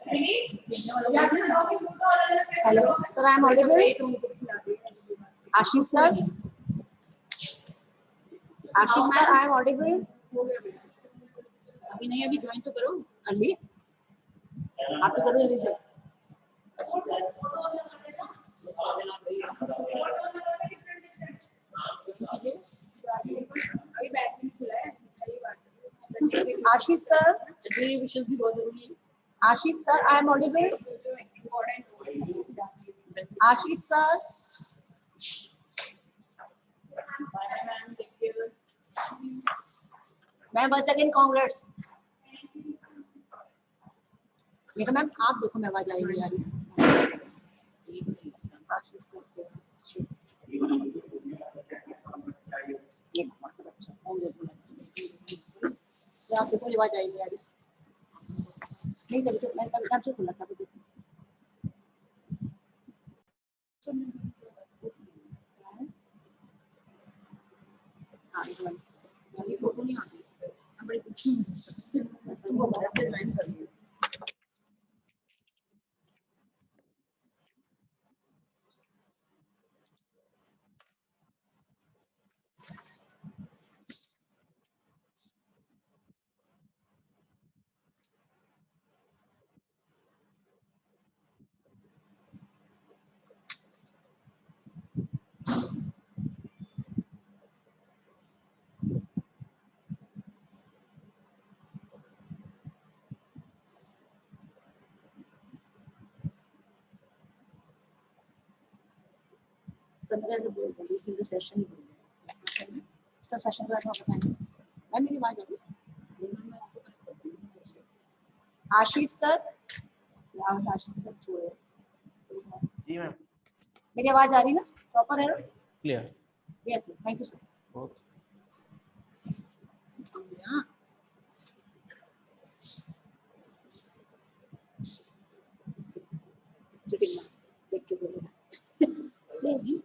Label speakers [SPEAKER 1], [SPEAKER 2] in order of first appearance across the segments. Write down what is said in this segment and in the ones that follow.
[SPEAKER 1] Hello, sir, I am audible. Ashish sir. Ashish sir, I am audible.
[SPEAKER 2] अभी नहीं, अभी join तो करो
[SPEAKER 1] अली आप तो करो जल्दी से.
[SPEAKER 2] अभी बैटरी खुला है.
[SPEAKER 1] Ashish sir.
[SPEAKER 2] ये विशेष भी बहुत जरूरी है.
[SPEAKER 1] Ashish sir, I am audible. Ashish sir. Ma'am once again congrats. देखो मैम आप देखो मैं आवाज आ रही है. आशीष सर आप देखो आवाज आई नहीं आ रही. नहीं जब मैं तब से खुला था. देखो
[SPEAKER 2] अभी फोटो नहीं आती इस पे. हम बड़ी कुछ नहीं सकते. वो बहुत ज्वाइन कर लिया.
[SPEAKER 1] सब जगह बोल रही है. फिर सेशन ही बोल रही है. सर सेशन का बताएं. मैम मेरी आवाज आ रही है. आशीष सर. आशीष सर छोड़ो.
[SPEAKER 3] जी मैम.
[SPEAKER 1] मेरी आवाज आ रही ना प्रॉपर है ना.
[SPEAKER 3] Clear.
[SPEAKER 1] Yes thank you sir.
[SPEAKER 3] Okay.
[SPEAKER 1] देख के बोलेगा प्लीज.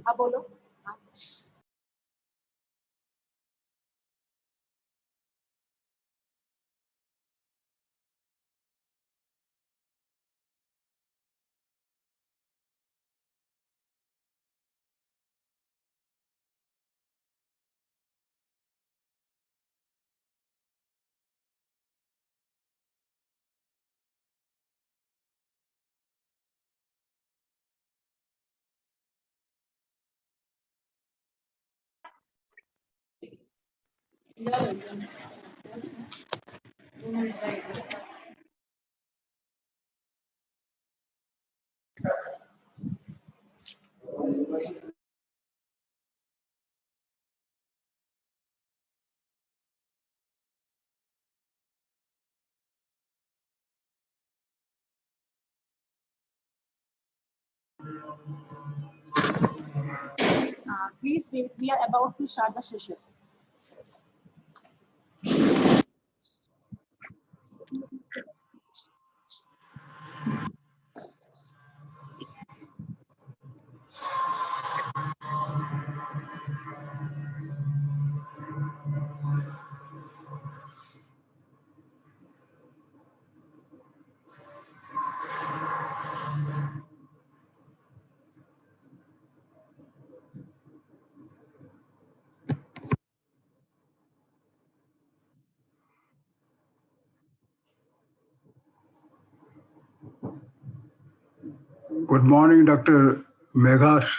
[SPEAKER 1] हाँ बोलो. Please wait, we are about to start the session.
[SPEAKER 4] Good morning, Dr. Meghash.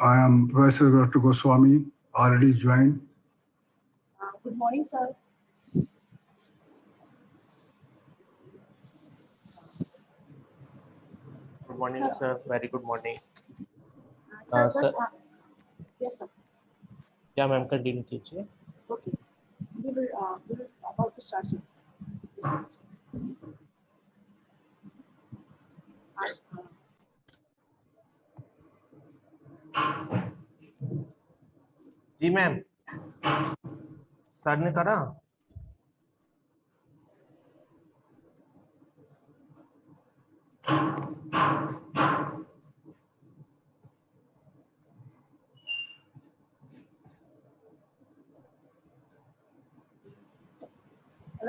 [SPEAKER 4] I am Professor Dr. Goswami, already joined.
[SPEAKER 1] Good morning, sir.
[SPEAKER 3] Good morning, sir. Very good morning.
[SPEAKER 1] Sir,
[SPEAKER 3] sir.
[SPEAKER 1] yes, sir.
[SPEAKER 3] क्या ma'am continue कीजिए.
[SPEAKER 1] Okay. We will about to start this.
[SPEAKER 3] जी ma'am. Sir ने करा.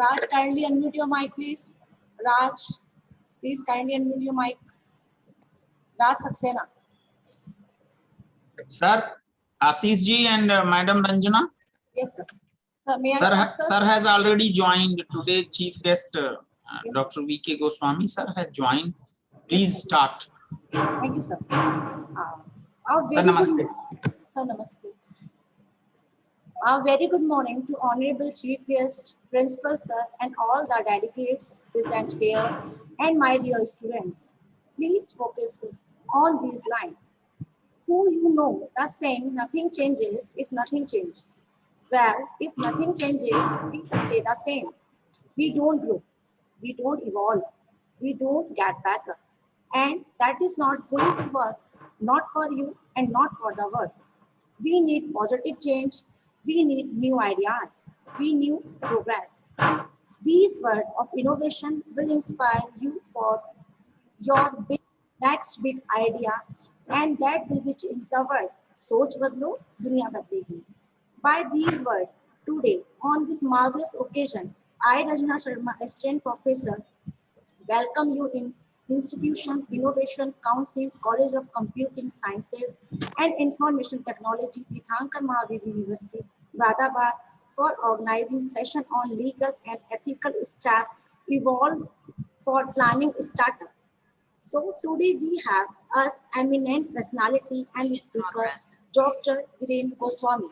[SPEAKER 1] Raj, kindly unmute your mic, please. Raj, please kindly unmute your mic. Raj Saxena.
[SPEAKER 5] Sir, Ashish ji and Madam Ranjana.
[SPEAKER 1] Yes, sir. Sir, may I start, sir?
[SPEAKER 5] Sir has already joined. Today, chief guest
[SPEAKER 1] Yes,
[SPEAKER 5] Dr. V.K. Goswami sir has joined. Please start.
[SPEAKER 1] Thank you, sir.
[SPEAKER 5] Sir, namaste.
[SPEAKER 1] Sir, namaste. A very good morning to Honorable Chief Guest, Principal Sir, and all the delegates present here, and my dear students. Please focus on these lines. Who you know the saying, nothing changes if nothing changes. Well, if nothing changes, we stay the same. We don't grow, we don't evolve, we don't get better. And that is not going to work, not for you and not for the world. We need positive change. We need new ideas. We need progress. These words of innovation will inspire you for your next big idea, and that will be change the world. सोच बदलो, दुनिया बदलेगी. By these words, today on this marvelous occasion, I, Rajna Sharma, Assistant Professor, welcome you in Institution Innovation Council, College of Computing Sciences and Information Technology, Tithankar Mahavir University, Radhabad, for organizing session on legal and ethical staff evolved for planning startup. So today we have us eminent personality and speaker, Dr. Viren Goswami.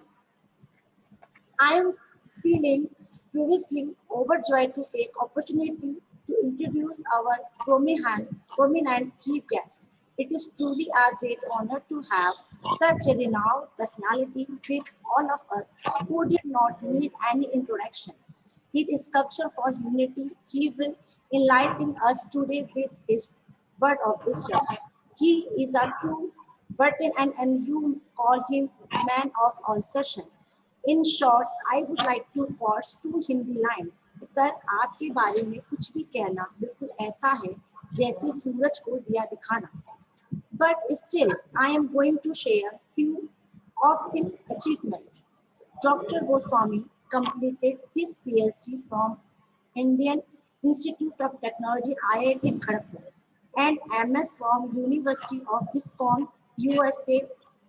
[SPEAKER 1] I am feeling previously overjoyed to take opportunity to introduce our prominent chief guest. It is truly a great honor to have such a renowned personality with all of us who did not need any introduction. His sculpture for unity, he will enlighten us today with his word of wisdom. He is a true Burton and you call him man of all session. In short, I would like to quote two Hindi line. Sir आपके बारे में कुछ भी कहना बिल्कुल ऐसा है जैसे सूरज को दिया दिखाना. But still, I am going to share few of his achievements. Dr. Goswami completed his PhD from Indian Institute of Technology IIT Kharagpur and MS from University of Wisconsin, USA,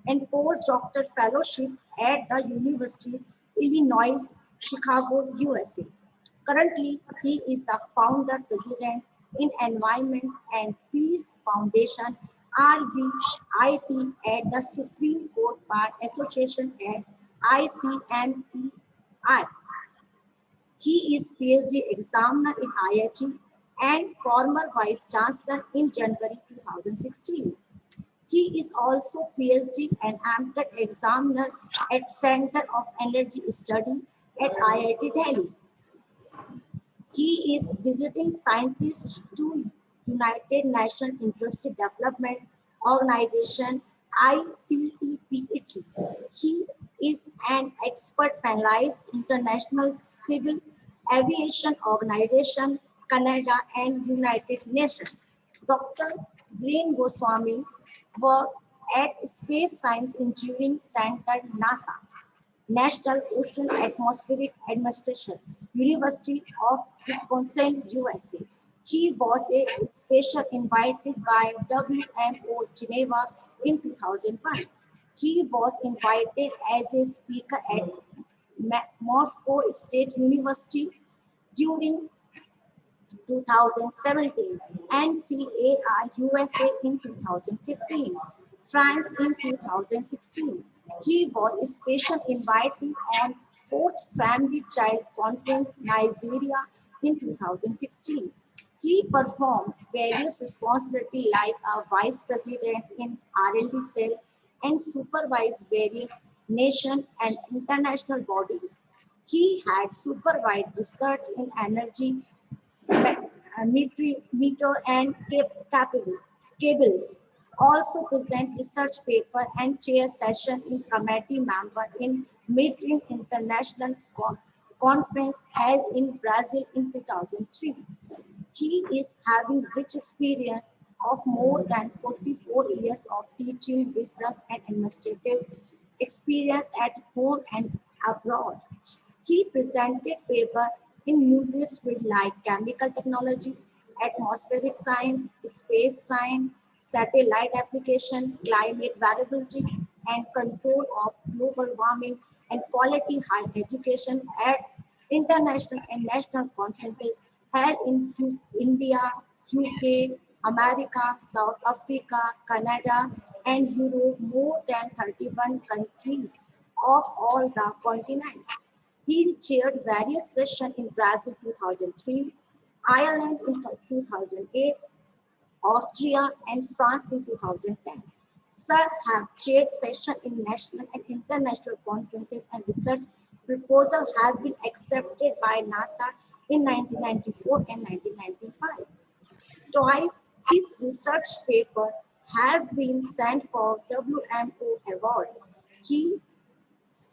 [SPEAKER 1] and postdoctoral fellowship at the University Illinois, Chicago, USA. Currently, he is the founder president in Environment and Peace Foundation, RVIT, at the Supreme Court Bar Association at ICMPI. He is PhD examiner in IIT and former Vice Chancellor in January 2016. He is also PhD and AMTech examiner at Center of Energy Study at IIT Delhi. He is visiting scientist to United Nations Interest Development Organization ICTP. He is an expert panelist International Civil Aviation Organization, Canada and United Nations. Dr. Green Goswami worked at Space Science Engineering Center, NASA. National Ocean Atmospheric Administration, University of Wisconsin, USA. He was a special invited by WMO Geneva in 2001. He was invited as a speaker at Moscow State University during 2017, NCAR USA in 2015, France in 2016. He was a special invitee on 4th Family Child Conference, Nigeria in 2016. He performed various responsibilities like a vice president in R&D cell and supervised various nation and international bodies. He had supervised research in energy meter and cables. Also present research paper and chair session in committee member in Metering International Conference held in Brazil in 2003. He is having rich experience of more than 44 years of teaching, research and administrative experience at home and abroad. He presented paper in numerous fields like chemical technology, atmospheric science, space science, satellite application, climate variability, and control of global warming and quality higher education at international and national conferences held in India, UK, America, South Africa, Canada, and Europe, more than 31 countries of all the continents. He chaired various sessions in Brazil 2003, Ireland in 2008, Austria, and France in 2010. Sir have chaired sessions in national and international conferences and research proposals have been accepted by NASA in 1994 and 1995. Twice, his research paper has been sent for WMO award. He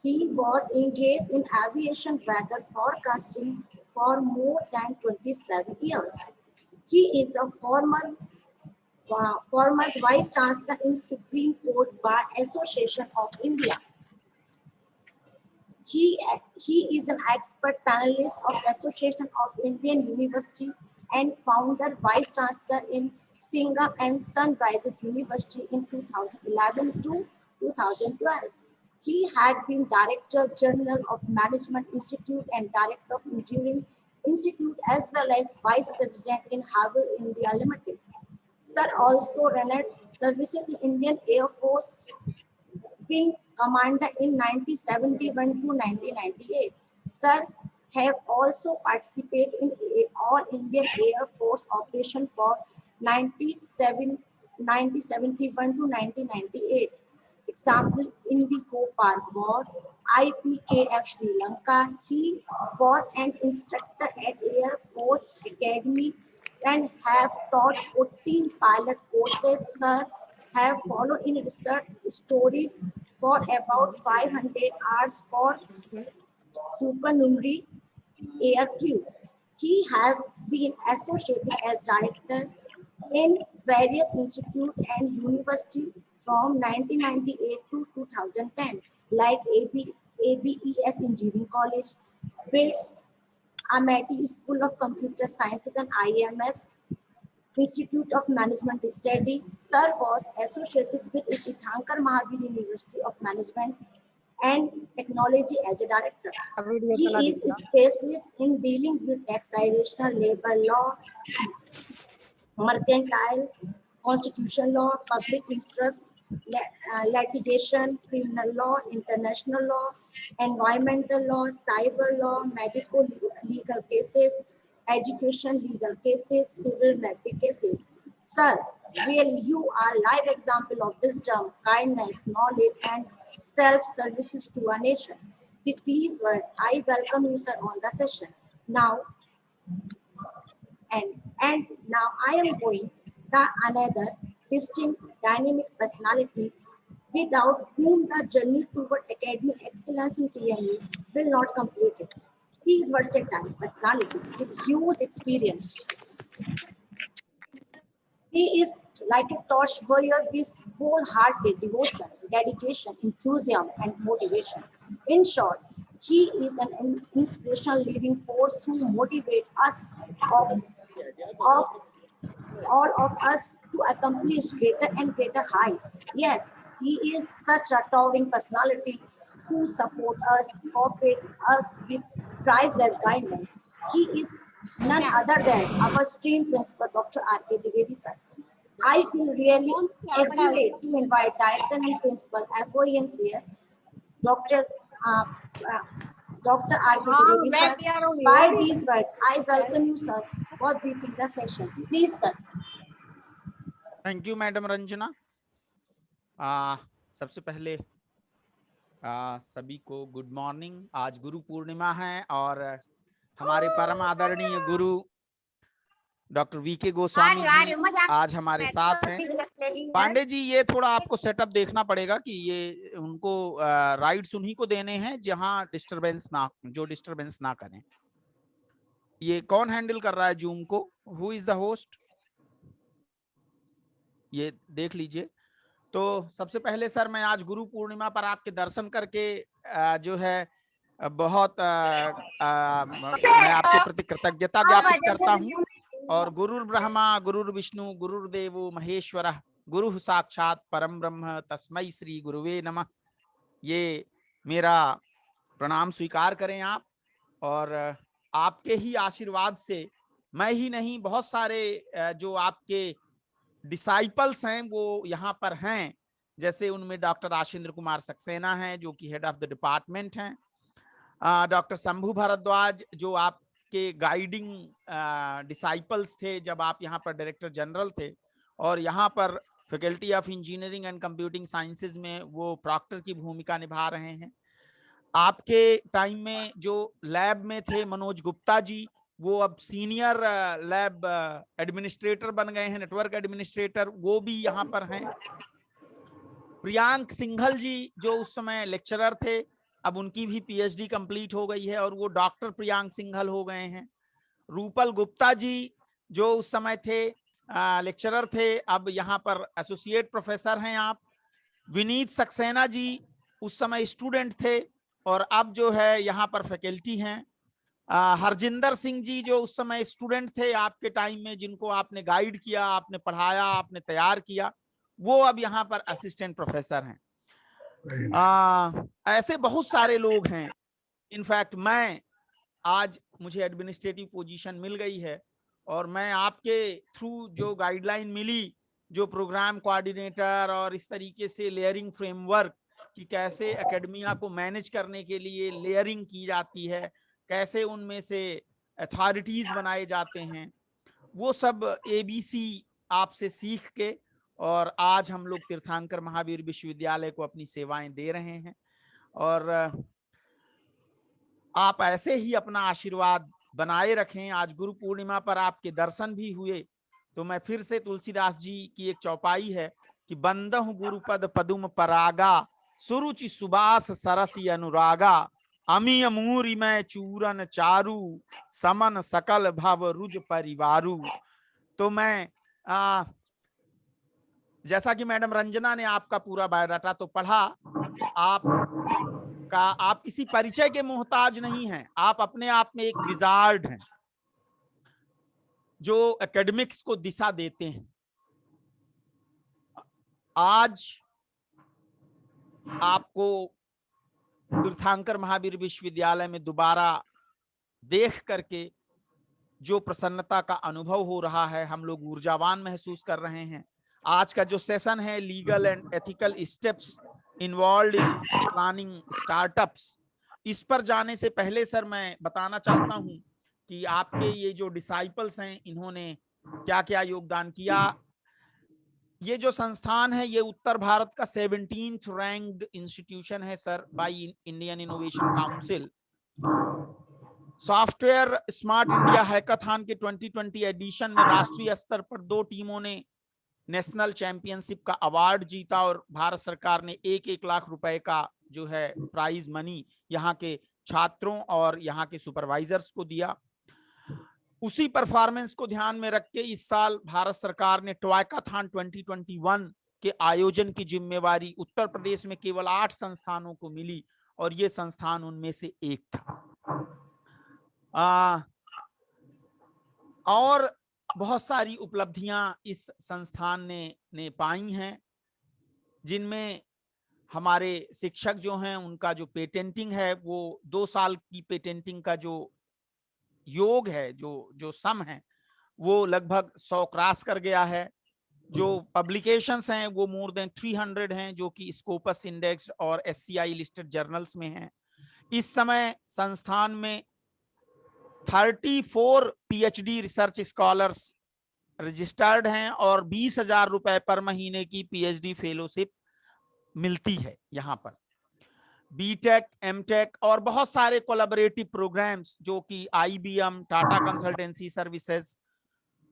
[SPEAKER 1] was engaged in aviation weather forecasting for more than 27 years. He is a former Vice Chancellor in Supreme Court Bar Association of India. He is an expert panelist of Association of Indian University and founder Vice Chancellor in Singapore and Sunrises University in 2011 to 2012. He had been Director General of Management Institute and Director of Engineering Institute as well as Vice President in Havel India Limited. Sir also rendered services in Indian Air Force Wing Commander in 1971 to 1998. Sir have also participated in All Indian Air Force operation for 1971 to 1998. Example, Indigo Park War, IPKF Sri Lanka. He was an instructor at Air Force Academy and have taught 14 pilot courses. Sir have followed in research stories for about 500 hours for supernumerary air crew. He has been associated as director in various institutes and universities from 1998 to 2010, like ABES Engineering College, BITS, Amity School of Computer Sciences and IMS Institute of Management Study. Sir was associated with Tirthankar Mahavir University of Management and Technology as a director. He is a specialist in dealing with taxation, labor law, mercantile, constitutional law, public interest, litigation, criminal law, international law, environmental law, cyber law, medical legal cases, education legal cases, civil medical cases. Sir, really you are live example of wisdom, kindness, knowledge, and self-services to our nation. With these words, I welcome you, sir, on the session. Now, and now I am going the another distinct dynamic personality without whom the journey toward academic excellence in TMU will not complete it. He is versatile personality with huge experience. He is like a torchbearer with wholehearted devotion, dedication, enthusiasm, and motivation. In short, he is an inspirational living force who motivates us of all of us to accomplish greater and greater height. Yes, he is such a towering personality who support us, cooperate us with priceless guidance. He is none other than our stream principal, Dr. R.K. Dwivedi sir. I feel really excited to invite Director and Principal FOENCS, Dr. Dr. R.K. Dwivedi sir. By these words, I welcome you, sir, for briefing the session. Please, sir.
[SPEAKER 6] Thank you madam Ranjana. सबसे पहले सभी को good morning. आज गुरु पूर्णिमा है और हमारे परम आदरणीय गुरु डॉक्टर वीके गोस्वामी जी आज हमारे साथ हैं। पांडे जी, ये थोड़ा आपको सेटअप देखना पड़ेगा कि ये उनको राइट्स उन्हीं को देने हैं जहां डिस्टरबेंस ना करें। ये कौन हैंडल कर रहा है जूम को? Who is the host? ये देख लीजिए। तो सबसे पहले सर, मैं आज गुरु पूर्णिमा पर आपके दर्शन करके जो है बहुत मैं आपके प्रति कृतज्ञता ज्ञापित करता हूँ। और गुरुर ब्रह्मा गुरुर विष्णु गुरुर्देवो महेश्वरः गुरु साक्षात परम ब्रह्म तस्मै श्री गुरुवे नमः। ये मेरा प्रणाम स्वीकार करें आप। और आपके ही आशीर्वाद से मैं ही नहीं, बहुत सारे जो आपके डिसाइपल्स हैं वो यहाँ पर हैं। जैसे उनमें डॉक्टर आशिंद्र कुमार सक्सेना हैं जो कि हेड ऑफ द डिपार्टमेंट हैं, डॉक्टर शंभू भारद्वाज जो आपके गाइडिंग डिसाइपल्स थे जब आप यहाँ पर डायरेक्टर जनरल थे, और यहाँ पर faculty of engineering and computing sciences में वो प्रॉक्टर की भूमिका निभा रहे हैं। आपके टाइम में जो लैब में थे मनोज गुप्ता जी, वो अब सीनियर लैब एडमिनिस्ट्रेटर बन गए हैं, नेटवर्क एडमिनिस्ट्रेटर, वो भी यहाँ पर हैं। प्रियांक सिंघल जी जो उस समय लेक्चरर थे, अब उनकी भी पीएचडी कंप्लीट हो गई है और वो डॉक्टर प्रियांक सिंघल हो गए हैं। रूपल गुप्ता जी जो उस समय थे लेक्चरर थे, अब यहाँ पर एसोसिएट प्रोफेसर हैं आप। विनीत सक्सेना जी उस समय स्टूडेंट थे और अब जो है यहाँ पर फैकल्टी हैं। हरजिंदर सिंह जी जो उस समय स्टूडेंट थे आपके टाइम में, जिनको आपने गाइड किया, आपने पढ़ाया, आपने तैयार किया, वो अब यहाँ पर असिस्टेंट प्रोफेसर हैं। ऐसे बहुत सारे लोग हैं। इनफैक्ट मैं आज मुझे एडमिनिस्ट्रेटिव पोजीशन मिल गई है और मैं आपके थ्रू जो गाइडलाइन मिली, जो प्रोग्राम कोऑर्डिनेटर और इस तरीके से लेयरिंग फ्रेमवर्क कि कैसे एकेडमिया को मैनेज करने के लिए लेयरिंग की जाती है, कैसे उनमें से अथॉरिटीज बनाए जाते हैं, वो सब एबीसी आपसे सीख के और आज हम लोग तीर्थंकर महावीर विश्वविद्यालय को अपनी सेवाएं दे रहे हैं। और आप ऐसे ही अपना आशीर्वाद बनाए रखें। आज गुरु पूर्णिमा पर आपके दर्शन भी हुए, तो मैं फिर से तुलसीदास जी की एक चौपाई है कि बंदहु गुरुपद पदुम परागा सुरुचि सुबास सरसी अनुरागा अमी मूरी में चूरन चारू समन सकल भव रुज परिवारू। तो मैं जैसा कि मैडम रंजना ने आपका पूरा बायोडाटा तो पढ़ा, आप किसी परिचय के मोहताज नहीं हैं। आप अपने आप में एक विजार्ड हैं जो एकेडमिक्स को दिशा देते हैं। आज आपको तीर्थंकर महावीर विश्वविद्यालय में दोबारा देख करके जो प्रसन्नता का अनुभव हो रहा है, हम लोग ऊर्जावान महसूस कर रहे हैं। आज का जो सेशन है legal and ethical steps involve in planning startups, इस पर जाने से पहले सर मैं बताना चाहता हूं कि आपके ये जो डिसाइपल्स हैं इन्होंने क्या क्या योगदान किया। ये जो संस्थान है ये उत्तर भारत का 17th रैंक्ड इंस्टीट्यूशन है sir by Indian innovation council. Software smart India hackathon के 2020 एडिशन में राष्ट्रीय स्तर पर 2 टीमों ने नेशनल चैंपियनशिप का अवार्ड जीता और भारत सरकार ने 1-1 लाख रुपए का जो है प्राइज मनी यहाँ के छात्रों और यहाँ के सुपरवाइजर्स को दिया। उसी परफॉर्मेंस को ध्यान में रख के इस साल भारत सरकार ने टॉयकाथॉन 2021 के आयोजन की जिम्मेवारी उत्तर प्रदेश में केवल 8 संस्थानों को मिली और ये संस्थान उनमें से एक था। और बहुत सारी उपलब्धियां इस संस्थान ने पाई हैं, जिनमें हमारे शिक्षक जो हैं उनका जो पेटेंटिंग है वो 2 साल की पेटेंटिंग का जो योग है, जो सम है वो लगभग 100 क्रॉस कर गया है। जो पब्लिकेशंस हैं वो मोर देन 300 हैं जो कि स्कोपस इंडेक्स और SCI लिस्टेड जर्नल्स में हैं। इस समय संस्थान में 34 PhD रिसर्च स्कॉलर्स रजिस्टर्ड हैं और 20,000 रुपए पर महीने की PhD फेलोशिप मिलती है यहाँ पर। बीटेक, एमटेक और बहुत सारे कोलैबोरेटिव प्रोग्राम्स जो कि IBM, टाटा कंसल्टेंसी सर्विसेज,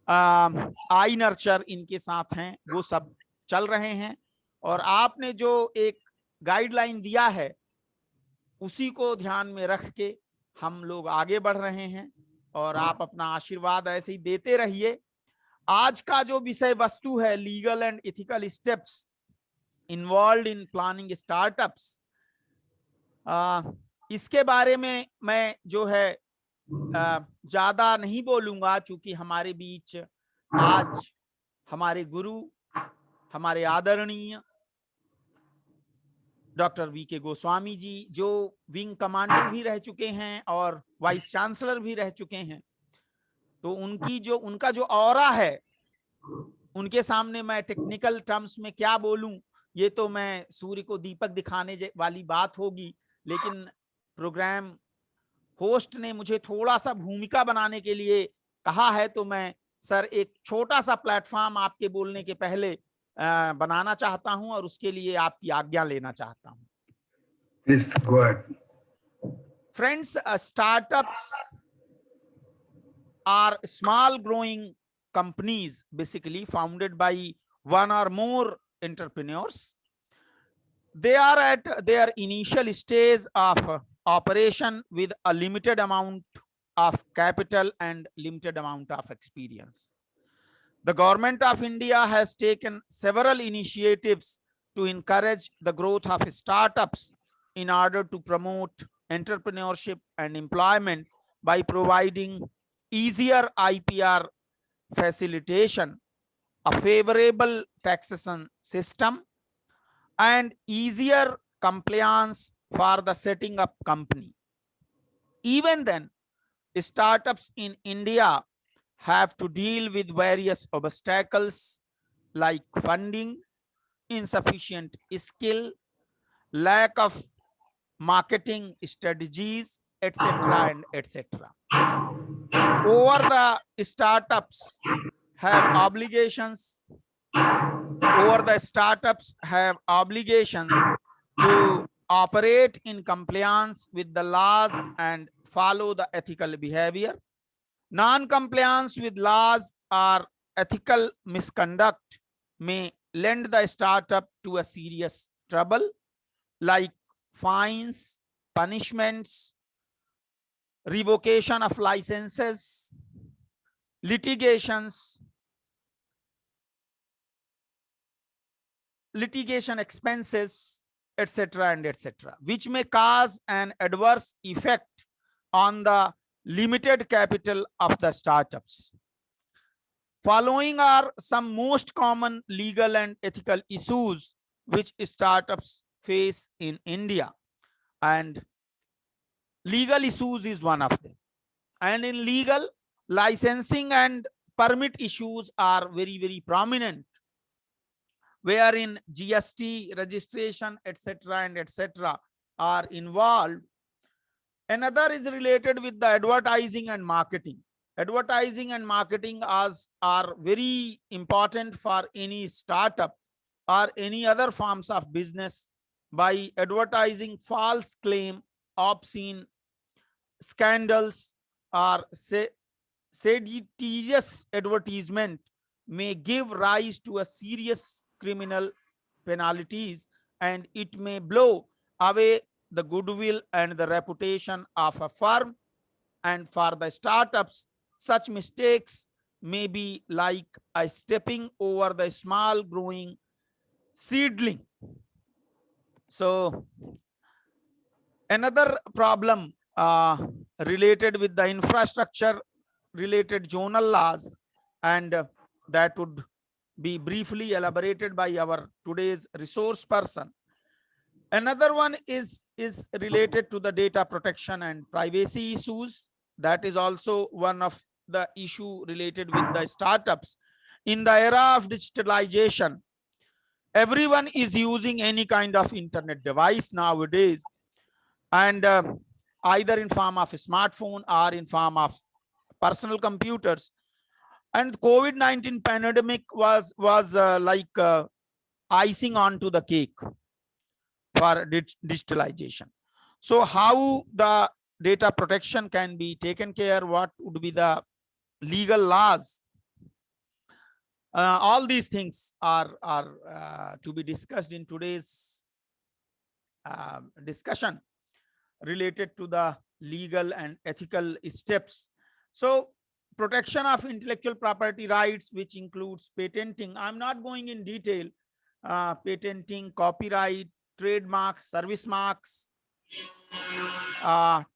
[SPEAKER 6] आई नर्चर इनके साथ हैं वो सब चल रहे हैं। और आपने जो एक गाइडलाइन दिया है उसी को ध्यान में रख के हम लोग आगे बढ़ रहे हैं और आप अपना आशीर्वाद ऐसे ही देते रहिए। आज का जो विषय वस्तु है legal and ethical steps involve in planning startups, इसके बारे में मैं जो है ज्यादा नहीं बोलूंगा चूंकि हमारे बीच आज हमारे गुरु, हमारे आदरणीय डॉक्टर VK गोस्वामी जी जो विंग कमांडर भी रह चुके हैं और वाइस चांसलर भी रह चुके हैं, तो उनका जो ऑरा है उनके सामने मैं टेक्निकल टर्म्स में क्या बोलूं, ये तो मैं सूर्य को दीपक दिखाने वाली बात होगी। लेकिन प्रोग्राम होस्ट ने मुझे थोड़ा सा भूमिका बनाने के लिए कहा है, तो मैं सर एक छोटा सा प्लेटफॉर्म आपके बोलने के पहले बनाना चाहता हूं और उसके लिए आपकी आज्ञा लेना चाहता हूं।
[SPEAKER 4] Please go ahead.
[SPEAKER 6] Friends, startups are small growing companies basically founded by one or more entrepreneurs. They are at their initial stage of operation with a limited amount of capital and limited amount of experience. The government of India has taken several initiatives to encourage the growth of startups in order to promote entrepreneurship and employment by providing easier IPR facilitation, a favorable taxation system, and easier compliance for the setting up company. Even then, startups in India have to deal with various obstacles like funding, insufficient skill, lack of marketing strategies, etc. and etc. The startups have obligations to operate in compliance with the laws and follow the ethical behavior. Non-compliance with laws or ethical misconduct may lend the startup to a serious trouble like fines, punishments, revocation of licenses, litigation expenses, etc. and etc., which may cause an adverse effect on the limited capital of the startups. Following are some most common legal and ethical issues which startups face in India, and legal issues is one of them. And in legal, licensing and permit issues are very, very prominent. wherein GST registration, etc. and etc. are involved. Another is related with the advertising and marketing. Advertising and marketing are very important for any startup or any other forms of business. By advertising false claim, obscene scandals, or seditious advertisement may give rise to a serious criminal penalties, and it may blow away the goodwill and the reputation of a firm. And for the startups, such mistakes may be like a stepping over the small growing seedling. So another problem related with the infrastructure related zonal laws, and that would be briefly elaborated by our today's resource person. Another one is related to the data protection and privacy issues. That is also one of the issue related with the startups. In the era of digitalization, everyone is using any kind of internet device nowadays, and either in form of a smartphone or in form of personal computers. And COVID-19 pandemic was like icing onto the cake for digitalization. So how the data protection can be taken care, what would be the legal laws, all these things are to be discussed in today's discussion related to the legal and ethical steps. So protection of intellectual property rights, which includes patenting. I'm not going in detail. Patenting, copyright, trademarks, service marks,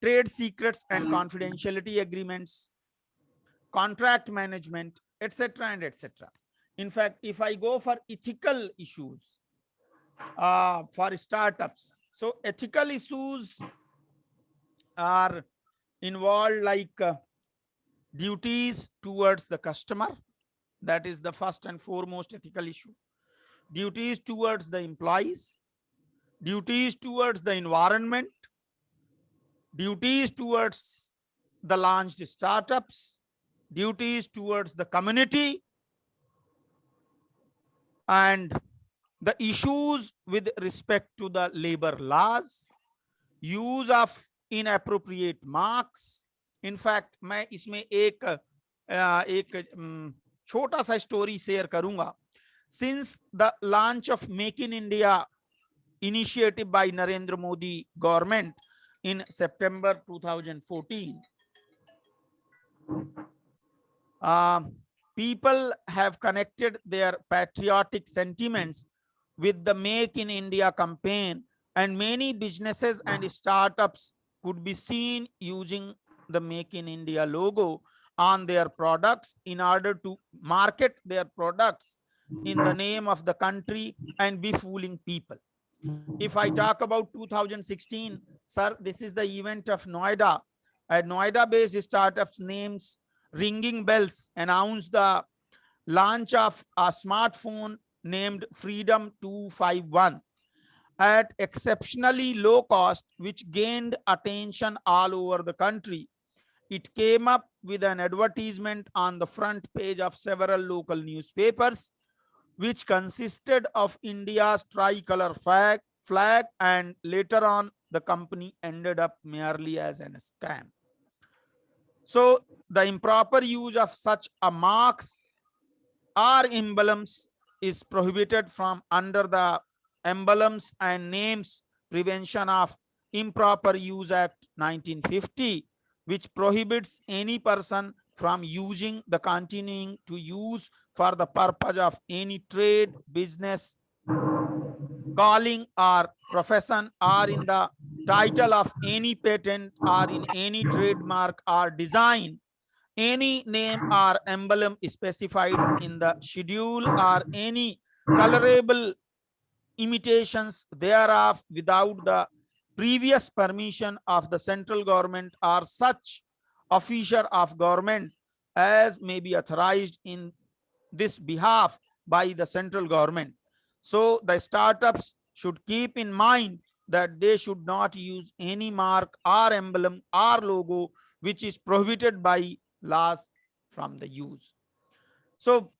[SPEAKER 6] trade secrets and confidentiality agreements, contract management, etc. and etc. In fact, if I go for ethical issues for startups, so ethical issues are involved like duties towards the customer. That is the first and foremost ethical issue. Duties towards the employees, duties towards the environment, duties towards the launched startups, duties towards the community, and the issues with respect to the labor laws, use of inappropriate marks. In fact, मैं इसमें एक छोटा सा story share करूंगा. Since the launch of Make in India initiative by Narendra Modi government in September 2014, people have connected their patriotic sentiments with the Make in India campaign, and many businesses and startups could be seen using the Make in India logo on their products in order to market their products in the name of the country and be fooling people. If I talk about 2016, sir, this is the event of Noida. A Noida-based startups names Ringing Bells announced the launch of a smartphone named Freedom 251 at exceptionally low cost, which gained attention all over the country. It came up with an advertisement on the front page of several local newspapers, which consisted of India's tricolor flag, and later on the company ended up merely as a scam. So the improper use of such a marks or emblems is prohibited from under the Emblems and Names Prevention of Improper Use Act 1950, which prohibits any person from using the continuing to use for the purpose of any trade, business, calling or profession, or in the title of any patent, or in any trademark or design, any name or emblem specified in the schedule, or any colorable imitations thereof without the previous permission of the central government or such officer of government as may be authorized in this behalf by the central government. So the startups should keep in mind that they should not use any mark or emblem or logo which is prohibited by laws from the use. So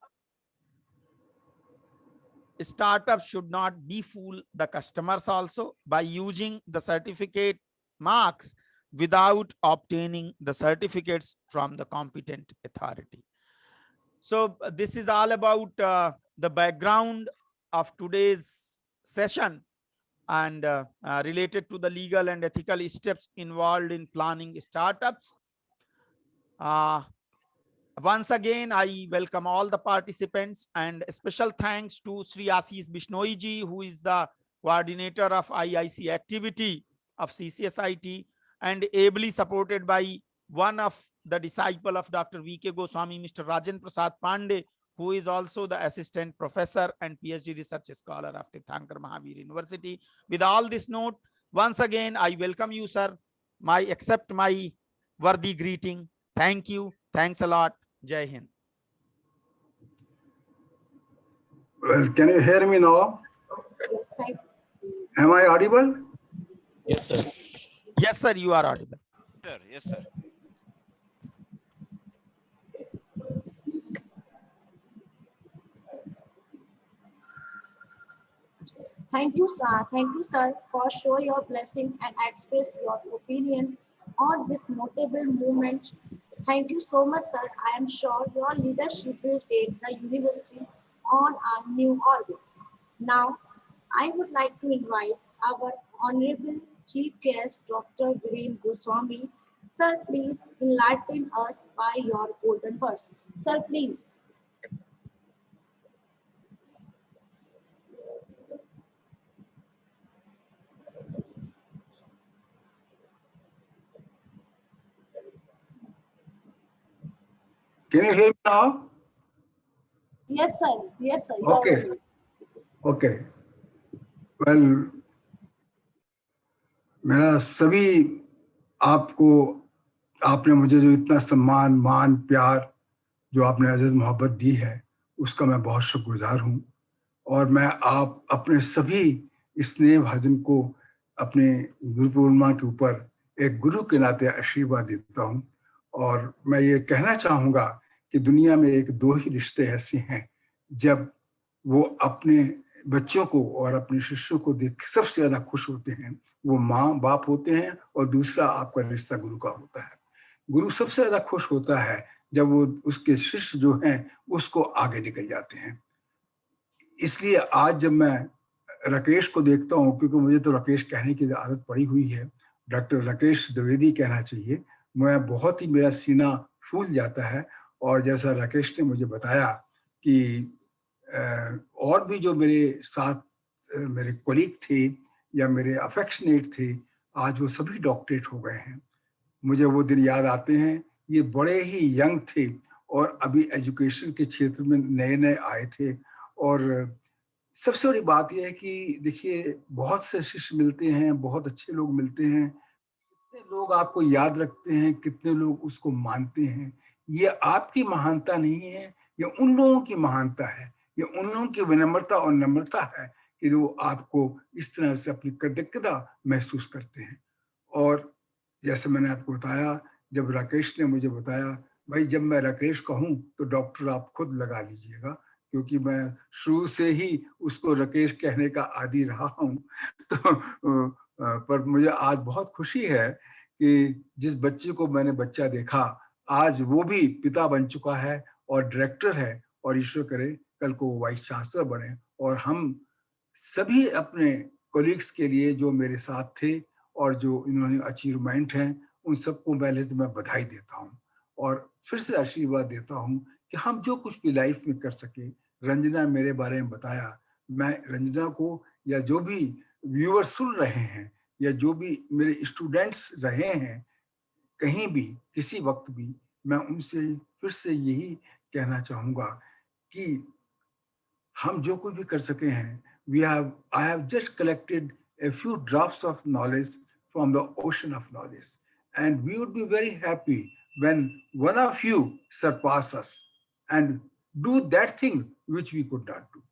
[SPEAKER 6] startups should not befool the customers also by using the certificate marks without obtaining the certificates from the competent authority. So this is all about the background of today's session, and related to the legal and ethical steps involved in planning startups. Once again, I welcome all the participants, and a special thanks to Sri Ashish Bishnoi ji, who is the coordinator of IIC activity of CCSIT, and ably supported by one of the disciple of Dr. V.K. Goswami, Mr. Rajan Prasad Pandey, who is also the assistant professor and PhD research scholar of Tirthankar Mahavir University. With all this note, once again, I welcome you, sir. Accept my worthy greeting. Thank you. Thanks a lot. Jai Hind.
[SPEAKER 4] Well, can you hear me now?
[SPEAKER 1] Yes, thank you.
[SPEAKER 4] Am I audible?
[SPEAKER 3] Yes, sir.
[SPEAKER 6] Yes, sir, you are audible.
[SPEAKER 7] Sir, yes, sir.
[SPEAKER 1] Thank you, sir, for showing your blessing and express your opinion on this notable movement. Thank you so much, sir. I am sure your leadership will take the university on a new orbit. Now, I would like to invite our Honorable Chief Guest, Dr. Viren Goswami. Sir, please enlighten us by your golden words. Sir, please.
[SPEAKER 4] Can you hear me now?
[SPEAKER 1] Yes, sir. Yes, sir. You are
[SPEAKER 4] Okay.
[SPEAKER 1] audible.
[SPEAKER 4] Okay. Well, मेरा सभी आपको, आपने मुझे जो इतना सम्मान, मान, प्यार जो आपने अज़ीज़ मोहब्बत दी है, उसका मैं बहुत शुक्रगुजार हूँ। और मैं आप अपने सभी स्नेह भाजन को अपने गुरु पूर्णिमा के ऊपर एक गुरु के नाते आशीर्वाद देता हूँ। और मैं ये कहना चाहूँगा कि दुनिया में एक दो ही रिश्ते ऐसे हैं जब वो अपने बच्चों को और अपने शिष्यों को देख सबसे ज्यादा खुश होते हैं, वो माँ बाप होते हैं, और दूसरा आपका रिश्ता गुरु का होता है। गुरु सबसे ज्यादा खुश होता है जब वो उसके शिष्य जो हैं उसको आगे निकल जाते हैं। इसलिए आज जब मैं राकेश को देखता हूँ, क्योंकि मुझे तो राकेश कहने की आदत पड़ी हुई है, डॉक्टर राकेश द्विवेदी कहना चाहिए, मैं बहुत ही, मेरा सीना फूल जाता है। और जैसा राकेश ने मुझे बताया कि और भी जो मेरे साथ मेरे कोलीग थे या मेरे अफेक्शनेट थे, आज वो सभी डॉक्टरेट हो गए हैं। मुझे वो दिन याद आते हैं, ये बड़े ही यंग थे और अभी एजुकेशन के क्षेत्र में नए नए आए थे। और सबसे बड़ी बात यह है कि देखिए, बहुत से शिष्य मिलते हैं, बहुत अच्छे लोग मिलते हैं, कितने लोग आपको याद रखते हैं, कितने लोग उसको मानते हैं, ये आपकी महानता नहीं है, ये उन लोगों की महानता है, ये उन लोगों की विनम्रता और नम्रता है कि जो आपको इस तरह से अपनी कृतज्ञता महसूस करते हैं। और जैसे मैंने आपको बताया, जब राकेश ने मुझे बताया, भाई जब मैं राकेश कहूँ तो डॉक्टर आप खुद लगा लीजिएगा, क्योंकि मैं शुरू से ही उसको राकेश कहने का आदी रहा हूँ। तो पर मुझे आज बहुत खुशी है कि जिस बच्चे को मैंने बच्चा देखा, आज वो भी पिता बन चुका है और डायरेक्टर है, और ईश्वर करे कल को वाइस चांसलर बने। और हम सभी अपने कोलीग्स के लिए जो मेरे साथ थे और जो इन्होंने अचीवमेंट हैं, उन सबको पहले तो मैं बधाई देता हूँ और फिर से आशीर्वाद देता हूँ कि हम जो कुछ भी लाइफ में कर सके। रंजना मेरे बारे में बताया, मैं रंजना को या जो भी व्यूअर सुन रहे हैं या जो भी मेरे स्टूडेंट्स रहे हैं कहीं भी किसी वक्त भी, मैं उनसे फिर से यही कहना चाहूँगा कि हम जो कुछ भी कर सके हैं, I have just collected a few drops of knowledge from the ocean of knowledge, and we would be very happy when one of you surpass us and do that thing which we could not do.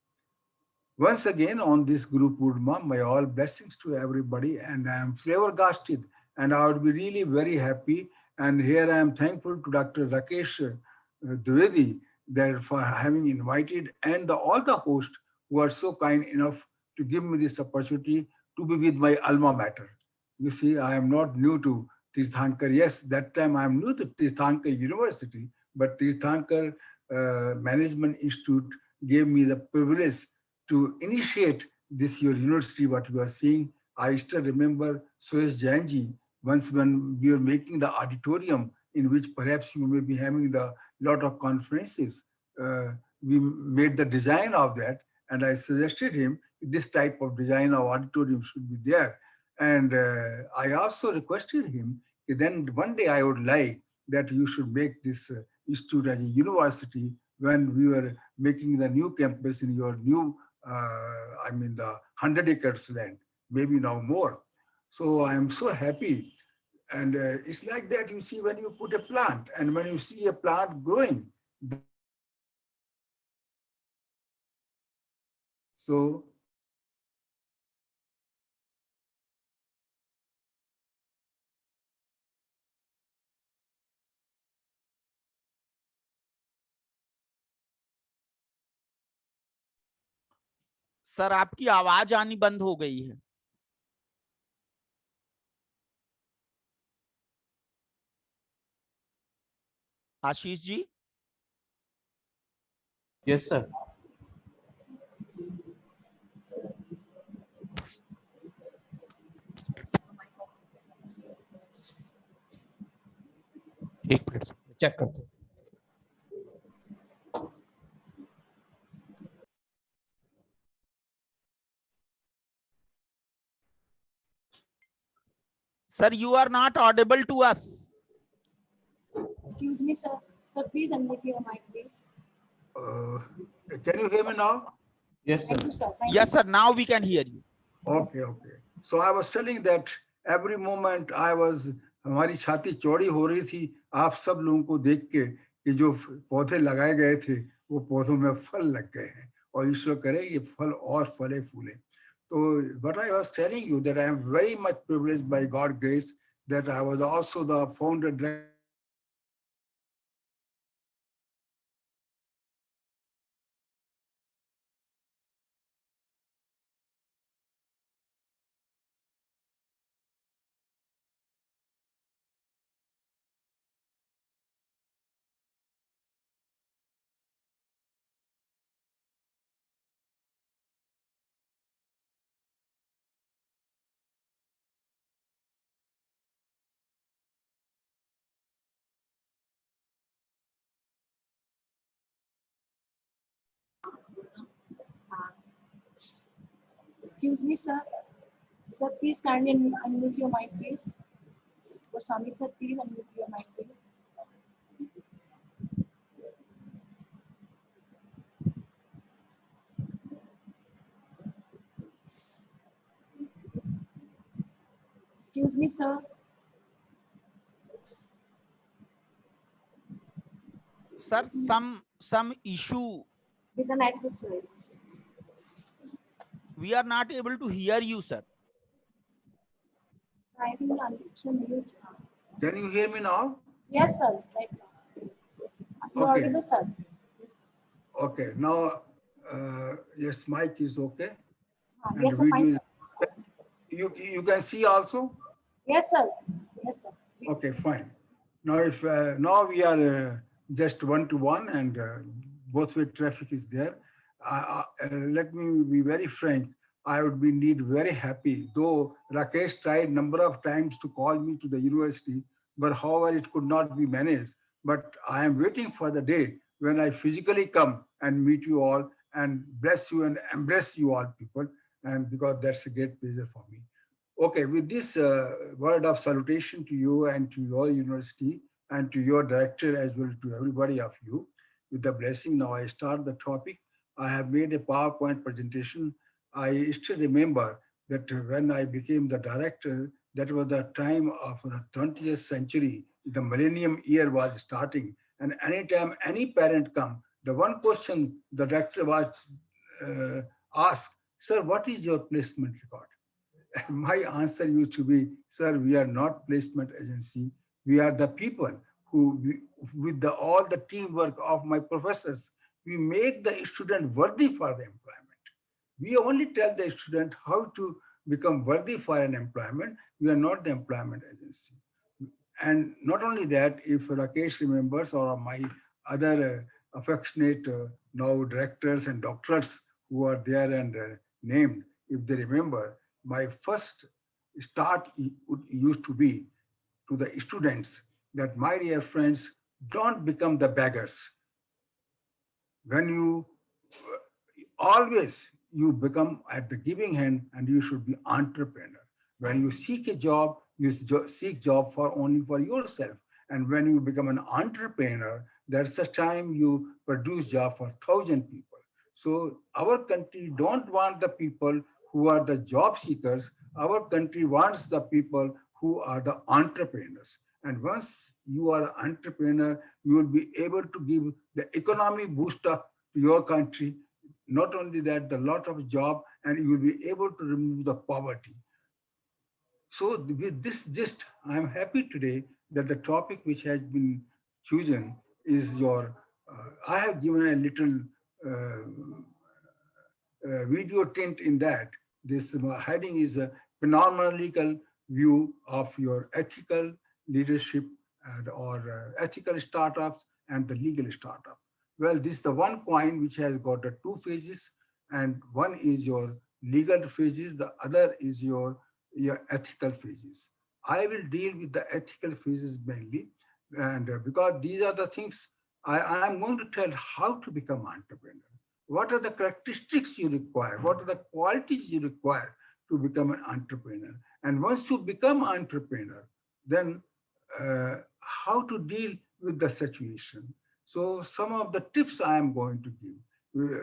[SPEAKER 4] Once again on this Guru Purnima, my all blessings to everybody, and I am flabbergasted, and I would be really very happy. And here I am thankful to Dr. Rakesh Dwivedi that for having invited, and all the hosts who are so kind enough to give me this opportunity to be with my alma mater. You see, I am not new to Tirthankar. Yes, that time I am new to Tirthankar University, but Tirthankar Management Institute gave me the privilege to initiate this your university, what you are seeing. I still remember Suresh Jainji, once when we were making the auditorium in which perhaps you may be having the lot of conferences. We made the design of that, and I suggested him this type of design of auditorium should be there. And I also requested him, then one day I would like that you should make this institute as a university when we were making the new campus in your new I mean, the 100 acres land, maybe now more. So I am so happy. And it's like that, you see, when you put a plant and when you see a plant growing. So
[SPEAKER 6] sir आपकी आवाज आनी बंद हो गई है। Ashish ji.
[SPEAKER 3] Yes sir. एक minute check करते हैं।
[SPEAKER 6] Sir, you are not audible to us.
[SPEAKER 1] Excuse me, sir. Sir, please unmute your mic, please.
[SPEAKER 4] can you hear me now?
[SPEAKER 3] Yes, sir.
[SPEAKER 1] Thank you, sir. Thank
[SPEAKER 6] Yes,
[SPEAKER 1] you.
[SPEAKER 6] sir. Now we can hear you.
[SPEAKER 4] Okay, okay. So I was telling that every moment I was, हमारी छाती चौड़ी हो रही थी आप सब लोगों को देख के कि जो पौधे लगाए गए थे वो पौधों में फल लग गए हैं और ईश्वर करे ये फल और फले फूले. So what I was telling you that I am very much privileged by God's grace that I was also the founder director
[SPEAKER 1] Excuse me, sir. Sir, please kindly unmute your mic, please. Goswami, sir, please unmute your mic, please. Excuse me, sir.
[SPEAKER 6] Sir, some issue.
[SPEAKER 1] With the network, sir.
[SPEAKER 6] We are not able to hear you, sir.
[SPEAKER 1] I think the unmute.
[SPEAKER 4] Can you hear me now?
[SPEAKER 1] Yes, sir. Right now. Yes. You are
[SPEAKER 4] Okay.
[SPEAKER 1] audible, sir. Yes.
[SPEAKER 4] Okay, now, yes, mic is okay. And
[SPEAKER 1] Yes, sir. Fine,
[SPEAKER 4] video
[SPEAKER 1] sir.
[SPEAKER 4] you can see also?
[SPEAKER 1] Yes, sir. Yes, sir.
[SPEAKER 4] Okay, fine. Now, if now we are just one-to-one and both way traffic is there. Let me be very frank. I would be indeed very happy, though Rakesh tried number of times to call me to the university, but however it could not be managed. But I am waiting for the day when I physically come and meet you all and bless you and embrace you all people, and because that's a great pleasure for me. Okay, with this word of salutation to you and to your university and to your director as well to everybody of you, with the blessing, now I start the topic. I have made a PowerPoint presentation. I still remember that when I became the director, that was the time of the 20th century, the millennium year was starting. And anytime any parent come, the one question the director was ask, sir, what is your placement record? And my answer used to be, sir, we are not placement agency. We are the people who, with all the teamwork of my professors, we make the student worthy for the employment. We only tell the student how to become worthy for an employment. We are not the employment agency. And not only that, if Rakesh remembers, or my other affectionate now directors and doctors who are there and named, if they remember, my first start used to be to the students that, my dear friends, don't become the beggars. When you always you become at the giving hand, and you should be entrepreneur. When you seek a job, you seek job for only for yourself. And when you become an entrepreneur, that's the time you produce job for 1,000 people. So our country don't want the people who are the job seekers. Our country wants the people who are the entrepreneurs. And once you are an entrepreneur, you will be able to give the economy boost up to your country. Not only that, the lot of job, and you will be able to remove the poverty. So with this gist, I'm happy today that the topic which has been chosen is your, I have given a little video tint in that. This heading is a phenomenological view of your ethical leadership or ethical startups and the legal startup. Well, this is the one coin which has got the two phases, and one is your legal phases, the other is your ethical phases. I will deal with the ethical phases mainly, and because these are the things I am going to tell how to become entrepreneur. What are the characteristics you require? What are the qualities you require to become an entrepreneur? And once you become entrepreneur, then how to deal with the situation. So some of the tips I am going to give.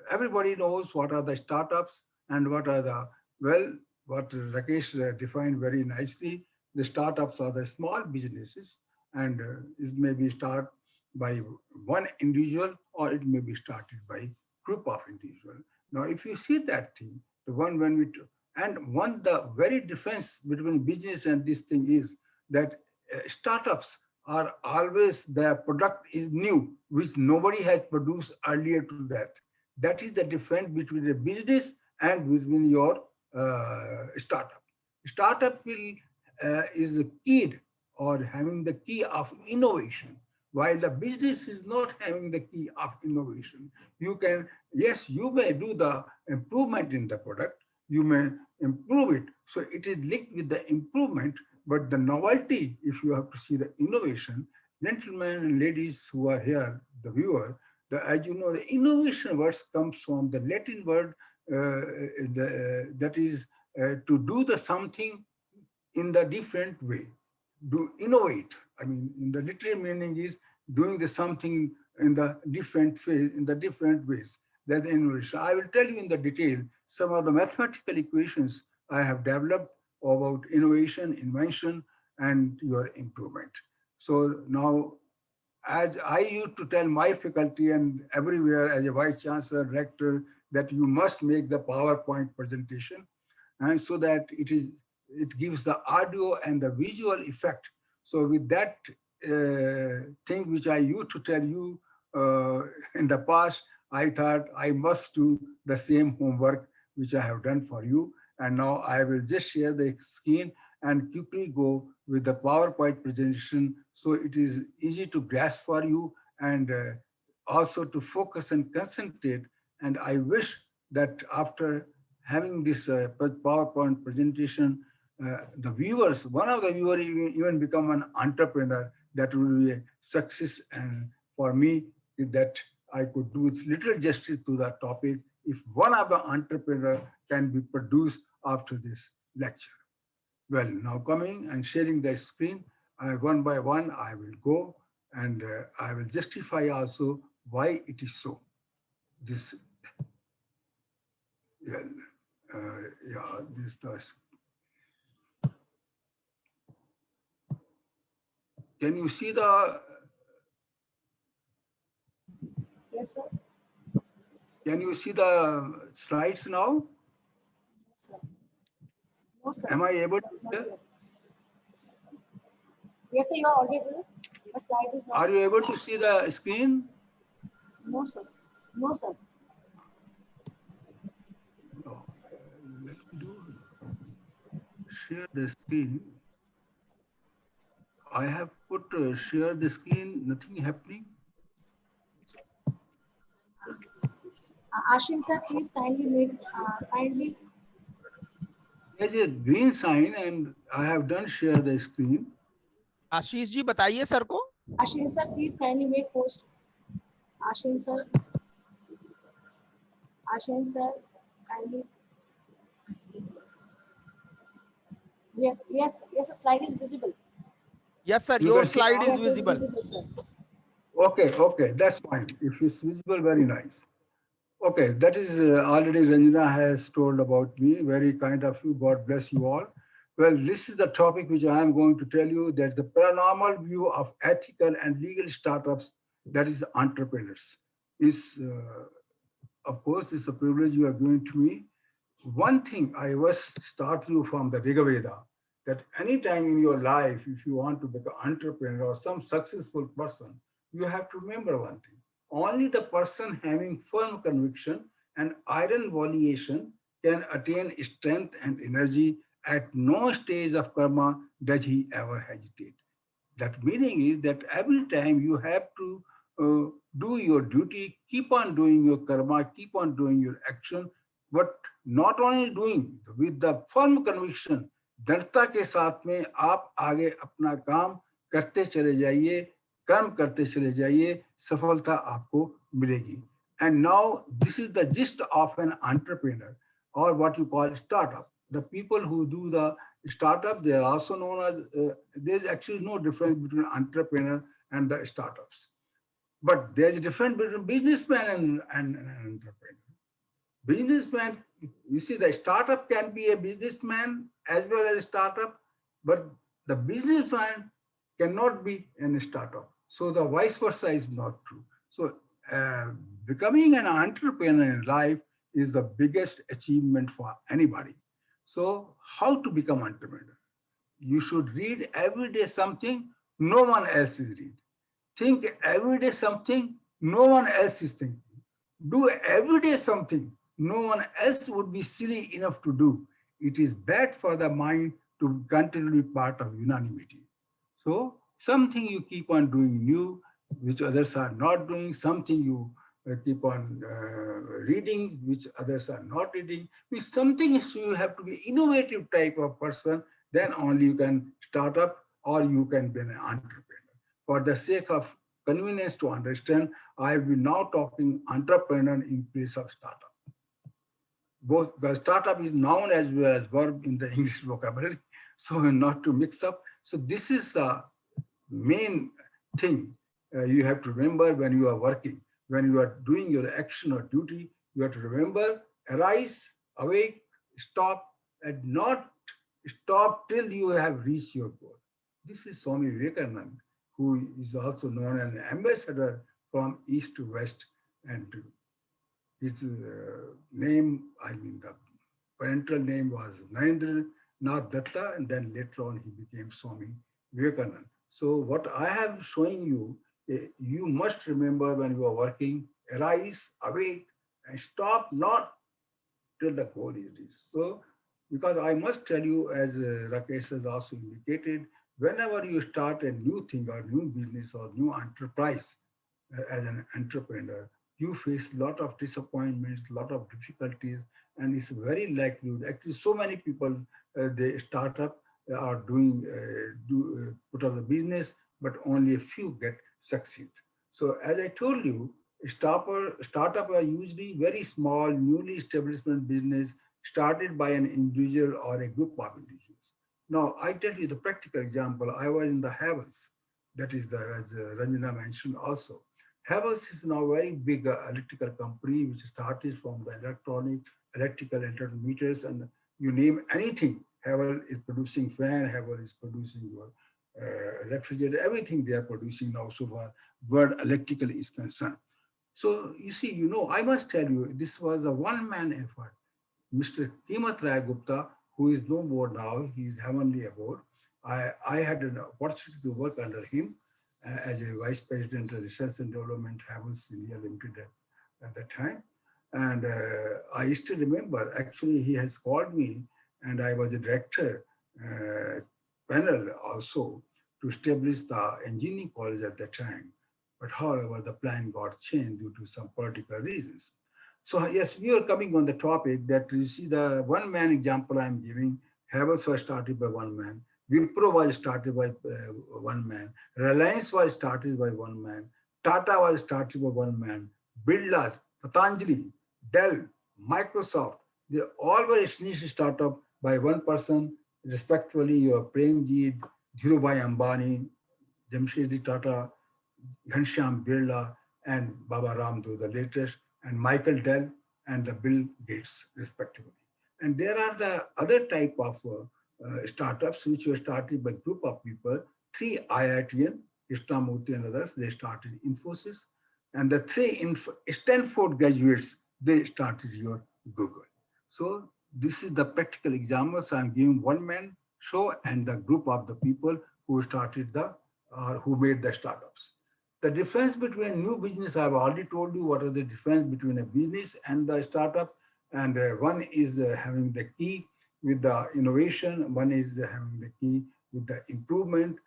[SPEAKER 4] Everybody knows what are the startups and what are the, well, what Rakesh defined very nicely. The startups are the small businesses, and it may be start by one individual, or it may be started by group of individual. Now, if you see that thing, the one when we, and one, the very difference between business and this thing is that startups are always, their product is new, which nobody has produced earlier to that. That is the difference between a business and between your startup. Startup will is a key or having the key of innovation, while the business is not having the key of innovation. You can, yes, you may do the improvement in the product, you may improve it, so it is linked with the improvement, but the novelty, if you have to see the innovation, gentlemen and ladies who are here, the viewer, as you know, the innovation words comes from the Latin word that is to do the something in the different way, do innovate. I mean, in the literal meaning is doing the something in the different phase, in the different ways. That's the innovation. I will tell you in the detail some of the mathematical equations I have developed about innovation, invention, and your improvement. So now, as I used to tell my faculty and everywhere as a vice chancellor, rector, that you must make the PowerPoint presentation, and so that it gives the audio and the visual effect. So with that thing which I used to tell you in the past, I thought I must do the same homework which I have done for you. And now I will just share the screen and quickly go with the PowerPoint presentation, so it is easy to grasp for you, and also to focus and concentrate. And I wish that after having this PowerPoint presentation, the viewers, one of the viewers even become an entrepreneur. That will be a success. And for me, that I could do little justice to the topic if one of the entrepreneur can be produced after this lecture. Well, now coming and sharing the screen, one by one, I will go, and I will justify also why it is so. This, this. Can you see the?
[SPEAKER 1] Yes, sir.
[SPEAKER 4] Can you see the slides now?
[SPEAKER 1] Sir. No, sir.
[SPEAKER 4] Am I able to
[SPEAKER 1] Not
[SPEAKER 4] hear?
[SPEAKER 1] yet. Yes, sir, you are audible. But slide is not.
[SPEAKER 4] Are you able to see the screen?
[SPEAKER 1] No, sir. No, sir.
[SPEAKER 4] No. Let me do share the screen. I have put share the screen, nothing happening.
[SPEAKER 1] Ashin sir, please kindly.
[SPEAKER 4] There's a green sign and I have done share the screen.
[SPEAKER 6] Ashish ji बताइए sir को.
[SPEAKER 1] Ashin sir, please kindly make post. Ashin sir. Ashin sir, kindly. Yes, yes, yes, the slide is visible.
[SPEAKER 6] Yes sir,
[SPEAKER 4] You
[SPEAKER 6] your
[SPEAKER 4] can see
[SPEAKER 6] slide
[SPEAKER 4] now?
[SPEAKER 6] is
[SPEAKER 1] Yes, it's
[SPEAKER 6] visible.
[SPEAKER 1] sir.
[SPEAKER 4] Okay, okay, that's fine. If it's visible, very nice. Okay, that is already Ranjana has told about me. Very kind of you. God bless you all. Well, this is the topic which I am going to tell you, that the paranormal view of ethical and legal startups, that is entrepreneurs, is, of course, it's a privilege you are giving to me. One thing I was start you from the Rig Veda, that anytime in your life, if you want to become an entrepreneur or some successful person, you have to remember one thing. Only the person having firm conviction and iron volition can attain strength and energy. At no stage of karma does he ever hesitate. That meaning is that every time you have to do your duty, keep on doing your karma, keep on doing your action, but not only doing with the firm conviction, दृढ़ता के साथ में आप आगे अपना काम करते चले जाइए, कर्म करते चले जाइए, सफलता आपको मिलेगी. And now this is the gist of an entrepreneur, or what you call startup. The people who do the startup, they are also known as, there's actually no difference between entrepreneur and the startups. But there's a difference between businessman and an entrepreneur. Businessman, you see, the startup can be a businessman as well as a startup, but the businessman cannot be in a startup. So the vice versa is not true. So becoming an entrepreneur in life is the biggest achievement for anybody. So how to become entrepreneur? You should read every day something no one else is reading. Think every day something no one else is thinking. Do every day something no one else would be silly enough to do. It is bad for the mind to continually be part of unanimity. So something you keep on doing new, which others are not doing, something you keep on reading, which others are not reading. With something you have to be innovative type of person, then only you can start up or you can be an entrepreneur. For the sake of convenience to understand, I will be now talking entrepreneur in place of startup. Both because startup is noun as well as verb in the English vocabulary, so not to mix up. So this is the main thing you have to remember when you are working. When you are doing your action or duty, you have to remember, arise, awake, stop, and not stop till you have reached your goal. This is Swami Vivekananda, who is also known as an ambassador from east to west, and his name, I mean the parental name was Narendra Nath Datta, and then later on he became Swami Vivekananda. So what I have showing you, you must remember when you are working, arise, awake, and stop not till the goal is reached. So, because I must tell you, as Rakesh has also indicated, whenever you start a new thing or new business or new enterprise as an entrepreneur, you face a lot of disappointments, a lot of difficulties, and it's very likely. Actually, so many people they start up are doing put up the business, but only a few get succeed. So as I told you, startup are usually very small, newly establishment business started by an individual or a group of individuals. Now, I tell you the practical example. I was in the Havels, that is the, as Ranjana mentioned also. Havels is now a very big electrical company which started from the electrical meters, and you name anything. Havel is producing fan, Havel is producing your refrigerator, everything they are producing now so far where electrical is concerned. So you see, you know, I must tell you, this was a one-man effort. Mr. Kimat Rai Gupta, who is no more now, he is heavenly abode. I had an opportunity to work under him as a vice president of research and development, Havels India Limited at that time. And I still remember, actually, he has called me, and I was a director panel also to establish the engineering college at that time. But however, the plan got changed due to some political reasons. So yes, we are coming on the topic that you see the one man example I'm giving. Havels was started by one man. Wipro was started by one man. Reliance was started by one man. Tata was started by one man. Birla, Patanjali, Dell, Microsoft, they all were initially startup by one person, respectively your Premji, Dhirubhai Ambani, Jamshedji Tata, Ghanshyam Birla, and Baba Ramdev, the latest, and Michael Dell and the Bill Gates, respectively. And there are the other type of startups which were started by group of people. Three IITian, Krishnamurthy and others, they started Infosys. And the three Stanford graduates, they started your Google. So this is the practical examples I'm giving one man show and the group of the people who started who made the startups. The difference between new business, I've already told you what are the difference between a business and the startup. And one is having the key with the innovation. One is having the key with the improvement.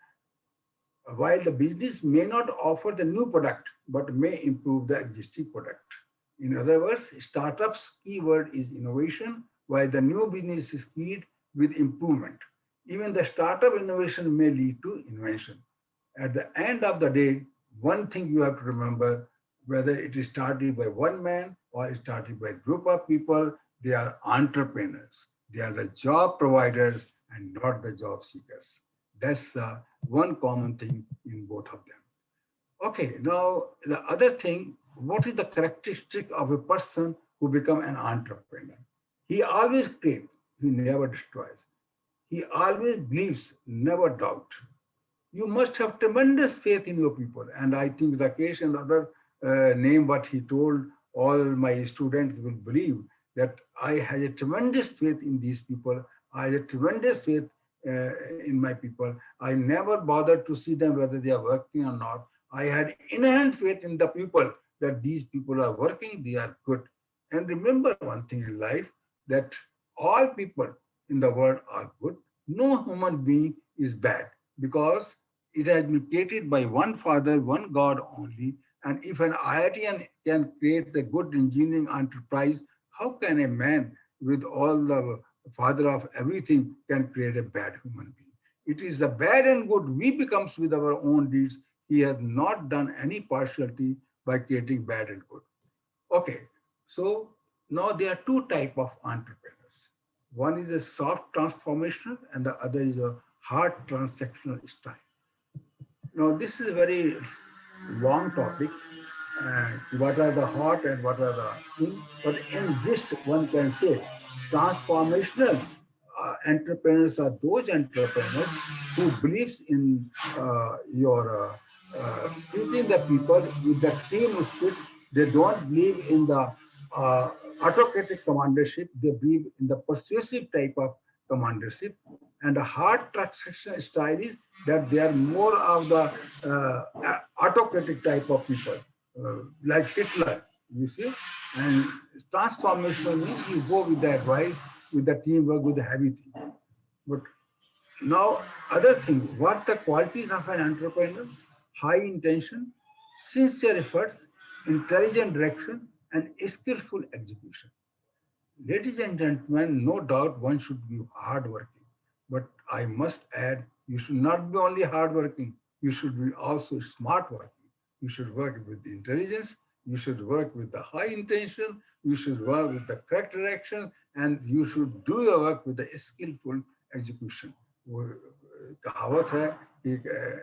[SPEAKER 4] While the business may not offer the new product, but may improve the existing product. In other words, startups keyword is innovation, while the new business is keyed with improvement. Even the startup innovation may lead to invention. At the end of the day, one thing you have to remember, whether it is started by one man or it started by a group of people, they are entrepreneurs. They are the job providers and not the job seekers. That's one common thing in both of them. Okay, now the other thing, what is the characteristic of a person who become an entrepreneur? He always creates, he never destroys. He always believes, never doubt. You must have tremendous faith in your people. And I think Rakesh and other name what he told all my students will believe that I had a tremendous faith in these people. I had a tremendous faith in my people. I never bothered to see them whether they are working or not. I had inherent faith in the people that these people are working, they are good. And remember one thing in life, that all people in the world are good. No human being is bad, because it has been created by one Father, one God only. And if an IITian can create a good engineering enterprise, how can a man with all the father of everything can create a bad human being? It is the bad and good we becomes with our own deeds. He has not done any partiality by creating bad and good. Okay, so now there are two types of entrepreneurs. One is a soft transformational and the other is a hard transactional style. Now, this is a very long topic. What are the hot and what are the things? But in this, one can say transformational entrepreneurs are those entrepreneurs who believes in treating the people with the team spirit. They don't believe in the autocratic commandership. They believe in the persuasive type of commandership. And the hard transaction style is that they are more of the autocratic type of people, like Hitler, you see. And transformation means you go with the advice, with the teamwork, with the heavy thing. But now, other thing, what the qualities of an entrepreneur? High intention, sincere efforts, intelligent direction, and skillful execution. Ladies and gentlemen, no doubt one should be hardworking. But I must add, you should not be only hardworking, you should be also smart working. You should work with intelligence, you should work with the high intention, you should work with the correct direction, and you should do your work with the skillful execution. वो कहावत है कि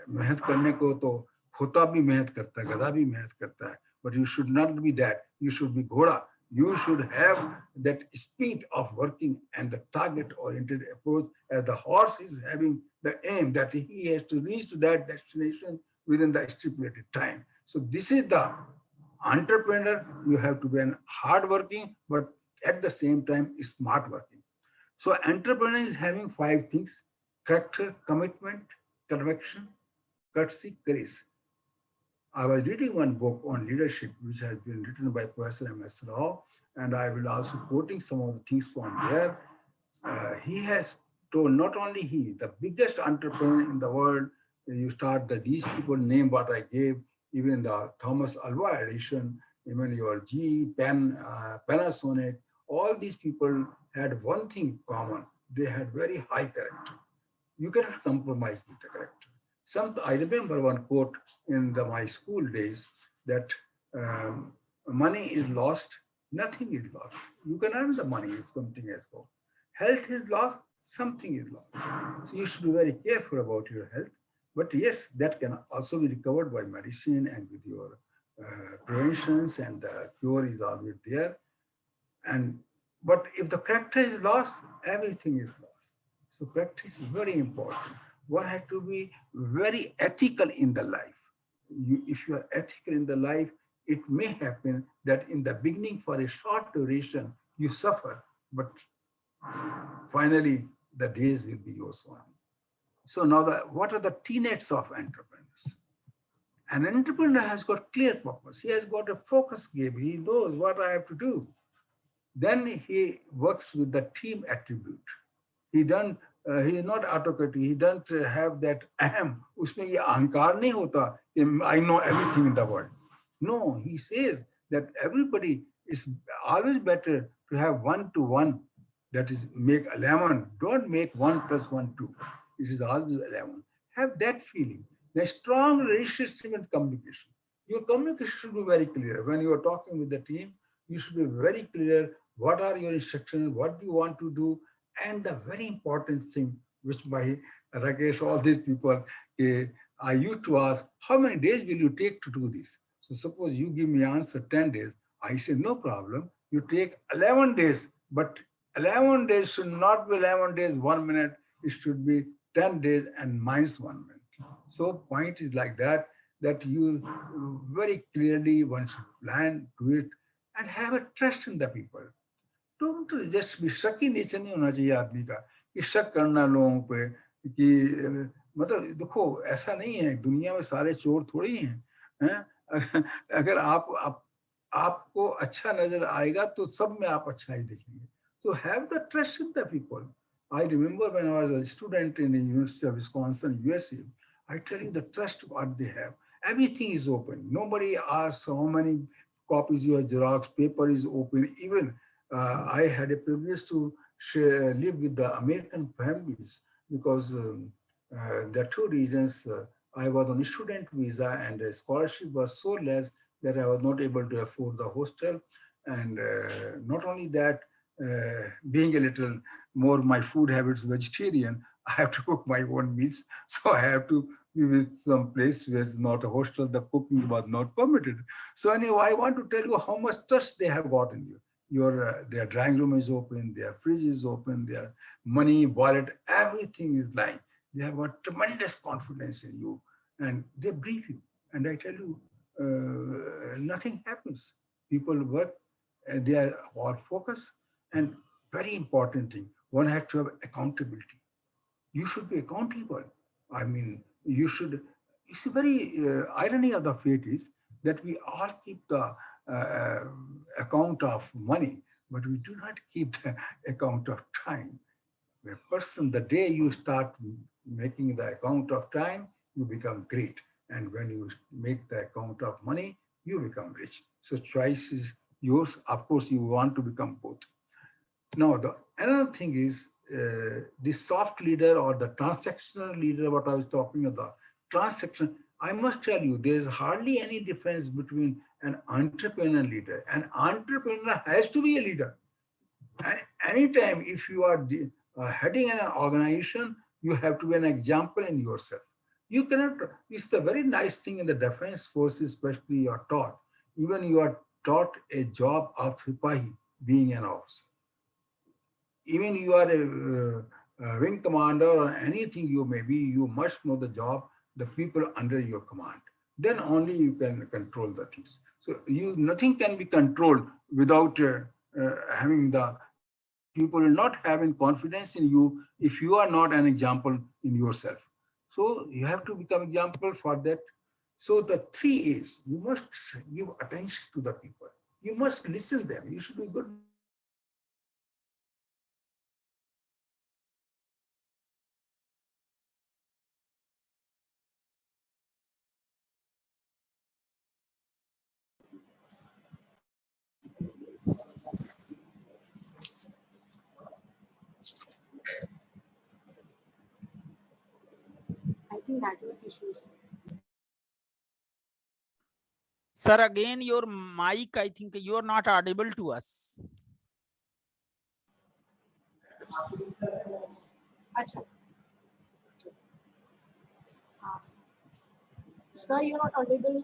[SPEAKER 4] मेहनत करने को तो खोता भी मेहनत करता है, गधा भी मेहनत करता है, but you should not be that. You should be घोड़ा. You should have that speed of working and the target-oriented approach, as the horse is having the aim that he has to reach to that destination within the stipulated time. So this is the Entrepreneur, you have to be an hardworking, but at the same time, smart working. So entrepreneur is having 5 things: character, commitment, conviction, courtesy, courage. I was reading one book on leadership, which has been written by Professor M.S. Rao, and I will also quoting some of the things from there. He has told, not only he, the biggest entrepreneur in the world, you start that these people name what I gave, even the Thomas Alva Edison, even your GE, Panasonic, all these people had one thing common. They had very high character. You cannot compromise with the character. I remember one quote in my school days that money is lost, nothing is lost. You can earn the money if something has gone. Health is lost, something is lost. So you should be very careful about your health. But yes, that can also be recovered by medicine and with your preventions, and the cure is always there. And but if the character is lost, everything is lost. So character is very important. One has to be very ethical in the life. If you are ethical in the life, it may happen that in the beginning, for a short duration, you suffer, but finally the days will be yours only. So now, what are the tenets of entrepreneurs? An entrepreneur has got clear purpose. He has got a focus game. He knows what I have to do. Then he works with the team attribute. He is not autocratic. He doesn't have that ahem. उसमें ये अहंकार नहीं होता कि I know everything in the world. No, he says that everybody is always better to have 1-to-1. That is, make 11. Don't make 1 + 1 2. It is always 11. Have that feeling. The strong relationship and communication. Your communication should be very clear. When you are talking with the team, you should be very clear. What are your instructions? What do you want to do? And the very important thing, which by Rakesh, all these people, I used to ask, how many days will you take to do this? So suppose you give me answer 10 days. I say, no problem. You take 11 days, but 11 days should not be 11 days, 1 minute. It should be 10 days and minus 1 minute. So point is like that you very clearly one should plan, do it, and have a trust in the people. Don't just be shaky nature नहीं होना चाहिए आदमी का कि शक करना लोगों पे कि मतलब देखो ऐसा नहीं है, दुनिया में सारे चोर थोड़ी हैं। अगर आपको अच्छा नजर आएगा तो सब में आप अच्छा ही देखेंगे. So have the trust in the people. I remember when I was a student in the University of Wisconsin, USA, I tell you the trust what they have. Everything is open. Nobody asks how many copies you have Xerox, paper is open. Even I had a privilege to live with the American families because there are 2 reasons. I was on a student visa and the scholarship was so less that I was not able to afford the hostel. And not only that, being a little more my food habits vegetarian, I have to cook my own meals. So I have to be with some place where it's not a hostel, the cooking was not permitted. So anyway, I want to tell you how much trust they have got in you. Their drawing room is open, their fridge is open, their money, wallet, everything is lying. They have got tremendous confidence in you and they brief you. And I tell you, nothing happens. People work, they are all focused. And very important thing, one has to have accountability. You should be accountable. I mean, it's a very irony of the fate is that we all keep the account of money, but we do not keep the account of time. The day you start making the account of time, you become great. And when you make the account of money, you become rich. So choice is yours. Of course, you want to become both. Now, another thing is the soft leader or the transactional leader, what I was talking about, transaction. I must tell you, there's hardly any difference between an entrepreneur and leader. An entrepreneur has to be a leader. Anytime if you are heading an organization, you have to be an example in yourself. You cannot, it's the very nice thing in the defense forces, especially you are taught. Even you are taught a job of Sipahi, being an officer. Even you are a wing commander or anything you may be, you must know the job, the people under your command. Then only you can control the things. So nothing can be controlled without having the people not having confidence in you if you are not an example in yourself. So you have to become example for that. So the 3 A's, you must give attention to the people. You must listen them. You should be good.
[SPEAKER 1] I think network issues.
[SPEAKER 6] Sir, again, your mic, I think you are not audible to us.
[SPEAKER 1] Acha. Sir, you're not audible.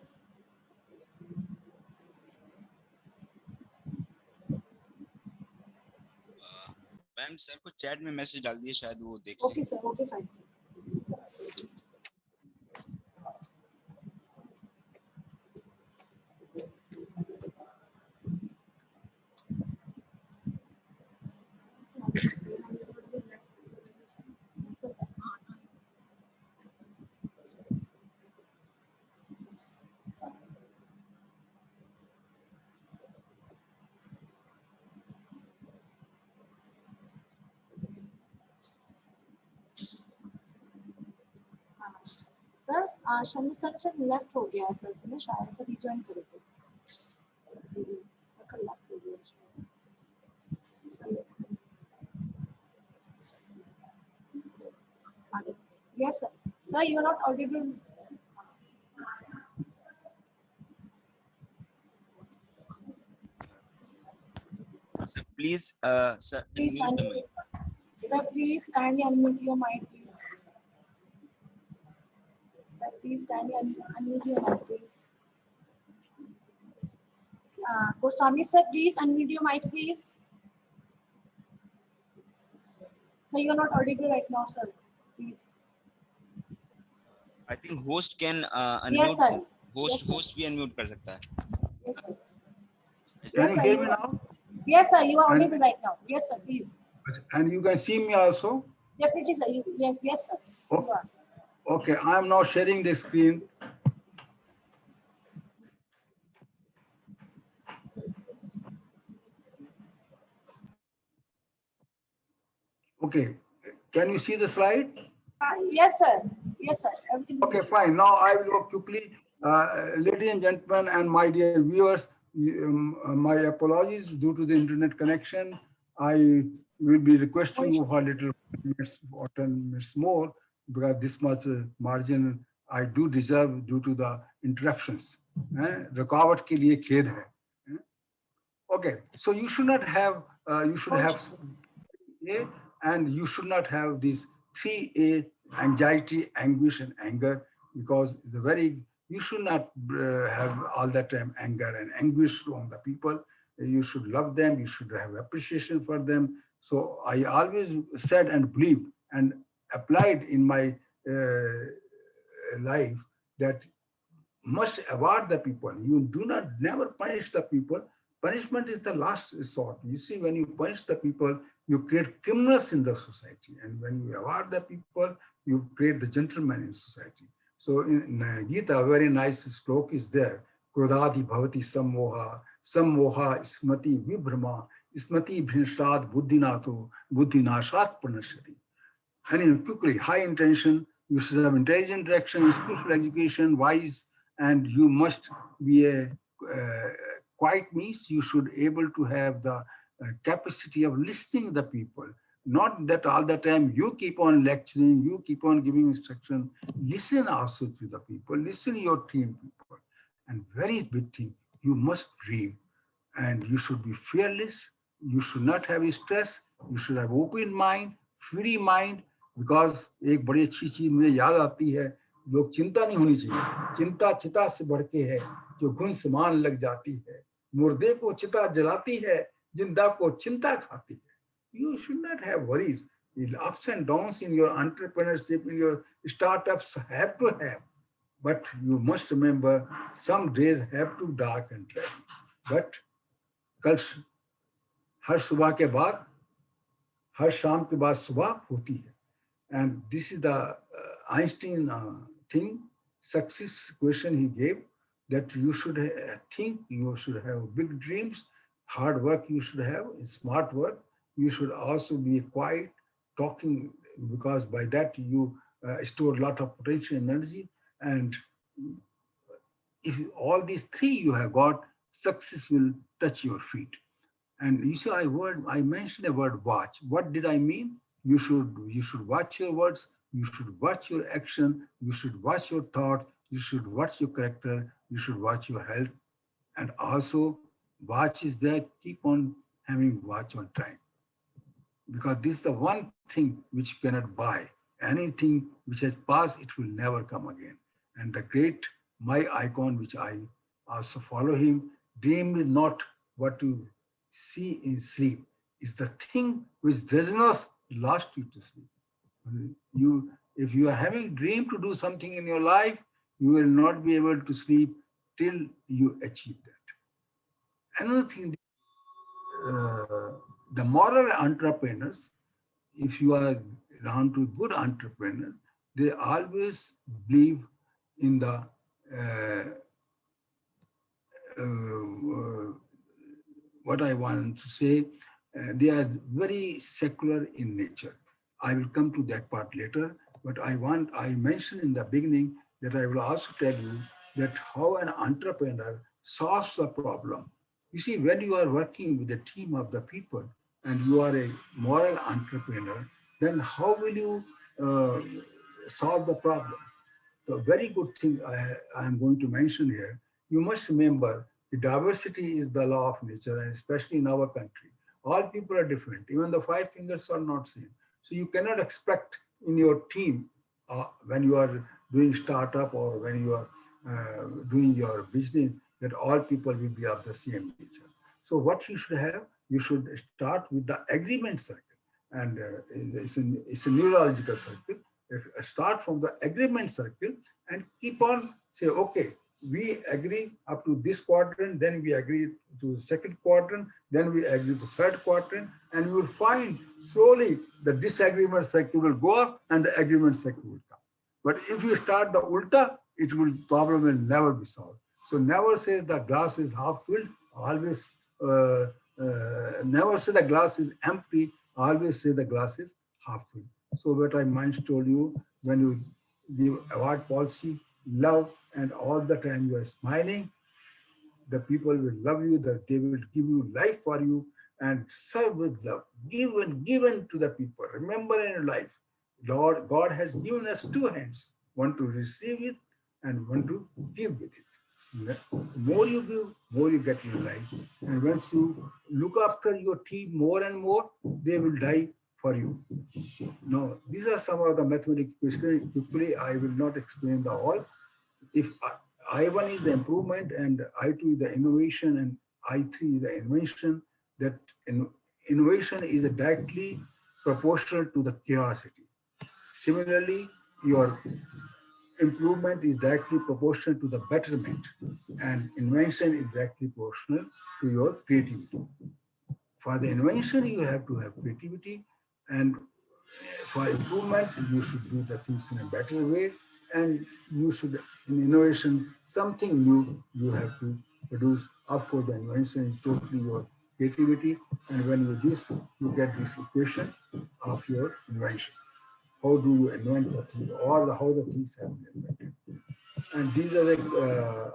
[SPEAKER 7] Ma'am sir को chat में message डाल दिए, शायद वो देख
[SPEAKER 1] Okay, sir. Okay, fine. Sir. Sir Shani sir शायद left हो गया है सर ने शायद से रिजॉइन करेंगे सर लेफ्ट हो गया sir yes sir sir you are not audible
[SPEAKER 7] sir please sir
[SPEAKER 1] please sir please kindly unmute your mic please Sir, please kindly unmute your mic, please. Goswami sir, please unmute your mic, please. Sir, you are not audible right now, sir. Please.
[SPEAKER 7] I think host can
[SPEAKER 1] Yes,
[SPEAKER 7] unmute,
[SPEAKER 1] sir.
[SPEAKER 7] Host
[SPEAKER 1] Yes, sir.
[SPEAKER 7] Host भी unmute कर सकता है.
[SPEAKER 1] Yes, sir.
[SPEAKER 4] Can
[SPEAKER 1] Yes,
[SPEAKER 4] you
[SPEAKER 1] sir.
[SPEAKER 4] hear me now?
[SPEAKER 1] Yes, sir. You are audible right now. Yes, sir. Please.
[SPEAKER 4] And you can see me also?
[SPEAKER 1] Definitely, sir. Yes, yes, sir.
[SPEAKER 4] Oh.
[SPEAKER 1] You are.
[SPEAKER 4] Okay, I am now sharing the screen. Okay, can you see the slide?
[SPEAKER 1] Yes, sir. Yes, sir. Everything. is
[SPEAKER 4] Okay,
[SPEAKER 1] good.
[SPEAKER 4] fine. Now I will go quickly. Ladies and gentlemen and my dear viewers, my apologies due to the internet connection. I will be requesting you for a little minutes or 10 minutes more because this much margin I do deserve due to the interruptions. रुकावट के लिए खेद है. Okay, so you should not have, you should have A, and you should not have these 3A, anxiety, anguish, and anger, because the very, you should not have all the time anger and anguish on the people. You should love them, you should have appreciation for them. So I always said and believed and applied in my life that must award the people. You do not never punish the people. Punishment is the last resort. You see, when you punish the people, you create criminals in the society. And when you award the people, you create the gentleman in society. So in Gita, a very nice stroke is there. Krodati bhavati sammoha, sammoha smati vibhrama, smati bhinshtad buddhinato, buddhinashat pranashati. And quickly, high intention, you should have intelligent direction, skillful education, wise, and you must be a quiet means you should able to have the capacity of listening to the people. Not that all the time you keep on lecturing, you keep on giving instruction. Listen also to the people, listen to your team people. And very big thing, you must dream. And you should be fearless. You should not have stress. You should have open mind, free mind, because एक बड़ी अच्छी चीज मुझे याद आती है, लोग चिंता नहीं होनी चाहिए. चिंता चिता से बढ़ के है जो घुन समान लग जाती है. मुर्दे को चिता जलाती है, जिंदा को चिंता खाती है. You should not have worries. The ups and downs in your entrepreneurship, in your startups have to have. but you must remember some days have to dark and cloudy. But कल हर सुबह के बाद हर शाम के बाद सुबह होती है. And this is the Einstein thing, success question he gave, that you should think, you should have big dreams, hard work you should have, smart work. You should also be quiet, talking, because by that you store a lot of potential energy. And if all these three you have got, success will touch your feet. And you see, I mentioned a word watch. What did I mean? You should watch your words, you should watch your action, you should watch your thought, you should watch your character, you should watch your health. And also watch is there, keep on having watch on time. Because this is the one thing which you cannot buy. Anything which has passed, it will never come again. And the great, my icon, which I also follow him, dream is not what you see in sleep. It's the thing which does not last you to sleep. If you are having dream to do something in your life, you will not be able to sleep till you achieve that. Another thing, the moral entrepreneurs, if you are around to good entrepreneur, they always believe in the what I want to say, they are very secular in nature. I will come to that part later, but I mentioned in the beginning that I will also tell you that how an entrepreneur solves a problem. You see, when you are working with a team of the people and you are a moral entrepreneur, then how will you solve the problem? The very good thing I am going to mention here, you must remember the diversity is the law of nature, and especially in our country. All people are different. Even the five fingers are not same. So you cannot expect in your team when you are doing startup or when you are doing your business that all people will be of the same nature. So what you should have, you should start with the agreement circle. And it's a neurological circle. Start from the agreement circle and keep on say, okay, we agree up to this quadrant, then we agree to the second quadrant, then we agree to third quadrant, and you will find slowly the disagreement cycle will go up and the agreement cycle will come. But if you start the ulta, problem will never be solved. So never say the glass is half filled, always never say the glass is empty, always say the glass is half filled. So what I might told you, when you give award policy, love, and all the time you are smiling, the people will love you, that they will give you life for you and serve with love. Given to the people. Remember in your life, Lord God has given us two hands, one to receive it and one to give with it. The more you give, more you get in life. And once you look after your team more and more, they will die for you. Now, these are some of the mathematical questions. Quickly, I will not explain the all. If I1 is the improvement and I2 is the innovation and I3 is the invention, that innovation is directly proportional to the curiosity. Similarly, your improvement is directly proportional to the betterment, and invention is directly proportional to your creativity. For the invention, you have to have creativity, and for improvement, you should do the things in a better way, and you should, in innovation, something new you have to produce. Of course, the invention is totally your creativity, and when you do this, you get this equation of your invention. How do you invent the thing, or how the things have been invented? And these are the,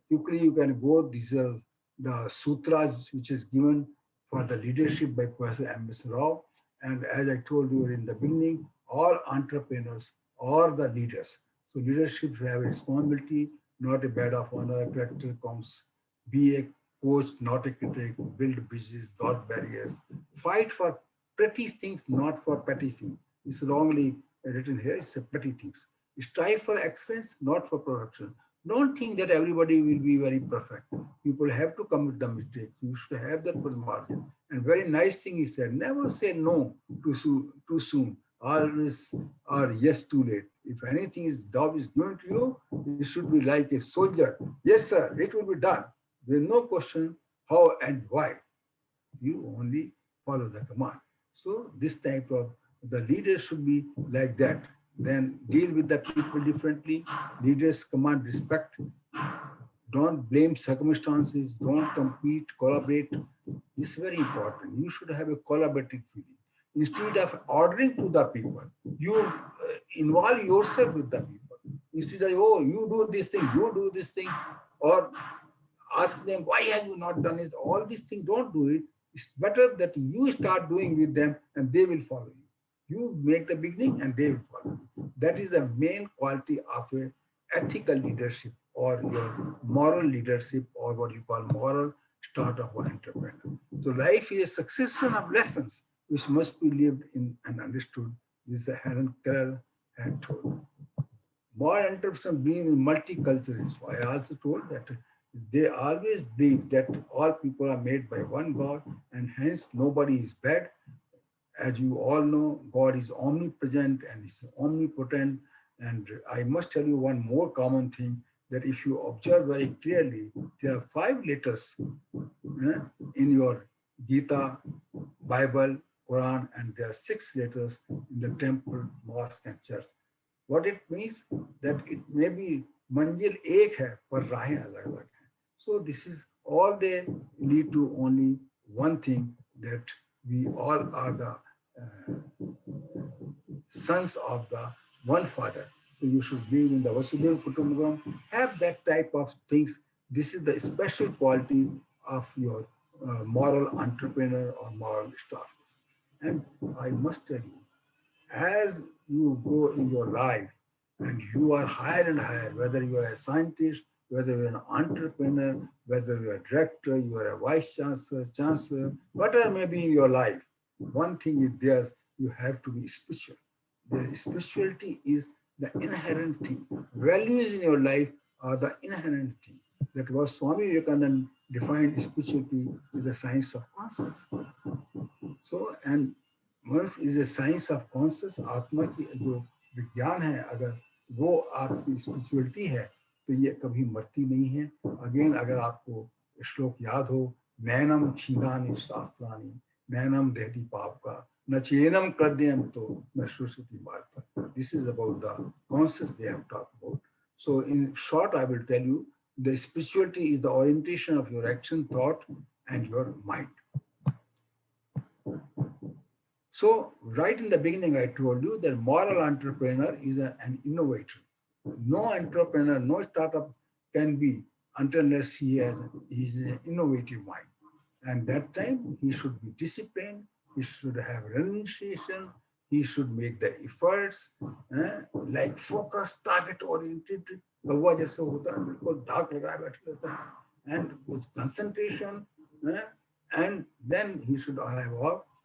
[SPEAKER 4] quickly you can go, these are the sutras which is given for the leadership by Professor M.S. Rao. And as I told you in the beginning, all entrepreneurs are the leaders. So leadership should have a responsibility, not a badge of honor, character counts. Be a coach, not a critic. Build bridges, not barriers. Fight for pretty things, not for petty things. It's wrongly written here, it's a petty things. Strive for excellence, not for perfection. Don't think that everybody will be very perfect. People have to commit the mistake. You should have that margin. And very nice thing he said, never say no too soon. always are yes too late. If anything is job is given to you, it should be like a soldier. Yes, sir, it will be done. There is no question how and why. You only follow the command. So this type of the leader should be like that. Then deal with the people differently. Leaders command respect. Don't blame circumstances. Don't compete. Collaborate. This is very important. You should have a collaborative feeling. Instead of ordering to the people, you involve yourself with the people. Instead of, oh, you do this thing, you do this thing, or ask them, why have you not done it? All these things, don't do it. It's better that you start doing with them and they will follow you. You make the beginning and they will follow you. That is the main quality of a ethical leadership or your moral leadership or what you call moral startup or entrepreneur. So life is a succession of lessons which must be lived in and understood. This is Helen Keller had told. More entrepreneurs being multicultural. So I also told that they always believe that all people are made by one God and hence nobody is bad. As you all know, God is omnipresent and is omnipotent. And I must tell you one more common thing, that if you observe very clearly, there are 5 letters in your Gita, Bible, Quran, and there are 6 letters in the temple, mosque, and church. What it means that it may be manzil ek hai, par rahein alag alag hai. So this is all they lead to only one thing, that we all are the sons of the one father. So you should believe in the Vasudhaiva Kutumbakam, have that type of things. This is the special quality of your moral entrepreneur or moral startup. And I must tell you, as you go in your life and you are higher and higher, whether you are a scientist, whether you're an entrepreneur, whether you're a director, you are a vice chancellor, whatever may be in your life, one thing is there, you have to be spiritual. The spirituality is the inherent thing. Values in your life are the inherent thing. That was Swami Vivekananda defined spirituality is the science of consciousness. So, and once is a science of consciousness, आत्मा की जो विज्ञान है, अगर वो आपकी spirituality है, तो ये कभी मरती नहीं है. अगेन अगर आपको श्लोक याद हो, नैनम छीदानि शास्त्राणि, नैनम देहति पाप का, न चेनम कृद्यम तो न श्रुति वार्ता. This is about the consciousness they have talked about. So in short, I will tell you, the spirituality is the orientation of your action, thought, and your mind. So right in the beginning, I told you that moral entrepreneur is an innovator. No entrepreneur, no startup can be unless he has an innovative mind. And that time he should be disciplined, he should have renunciation, he should make the efforts, like focus, target oriented, and with concentration, and then he should have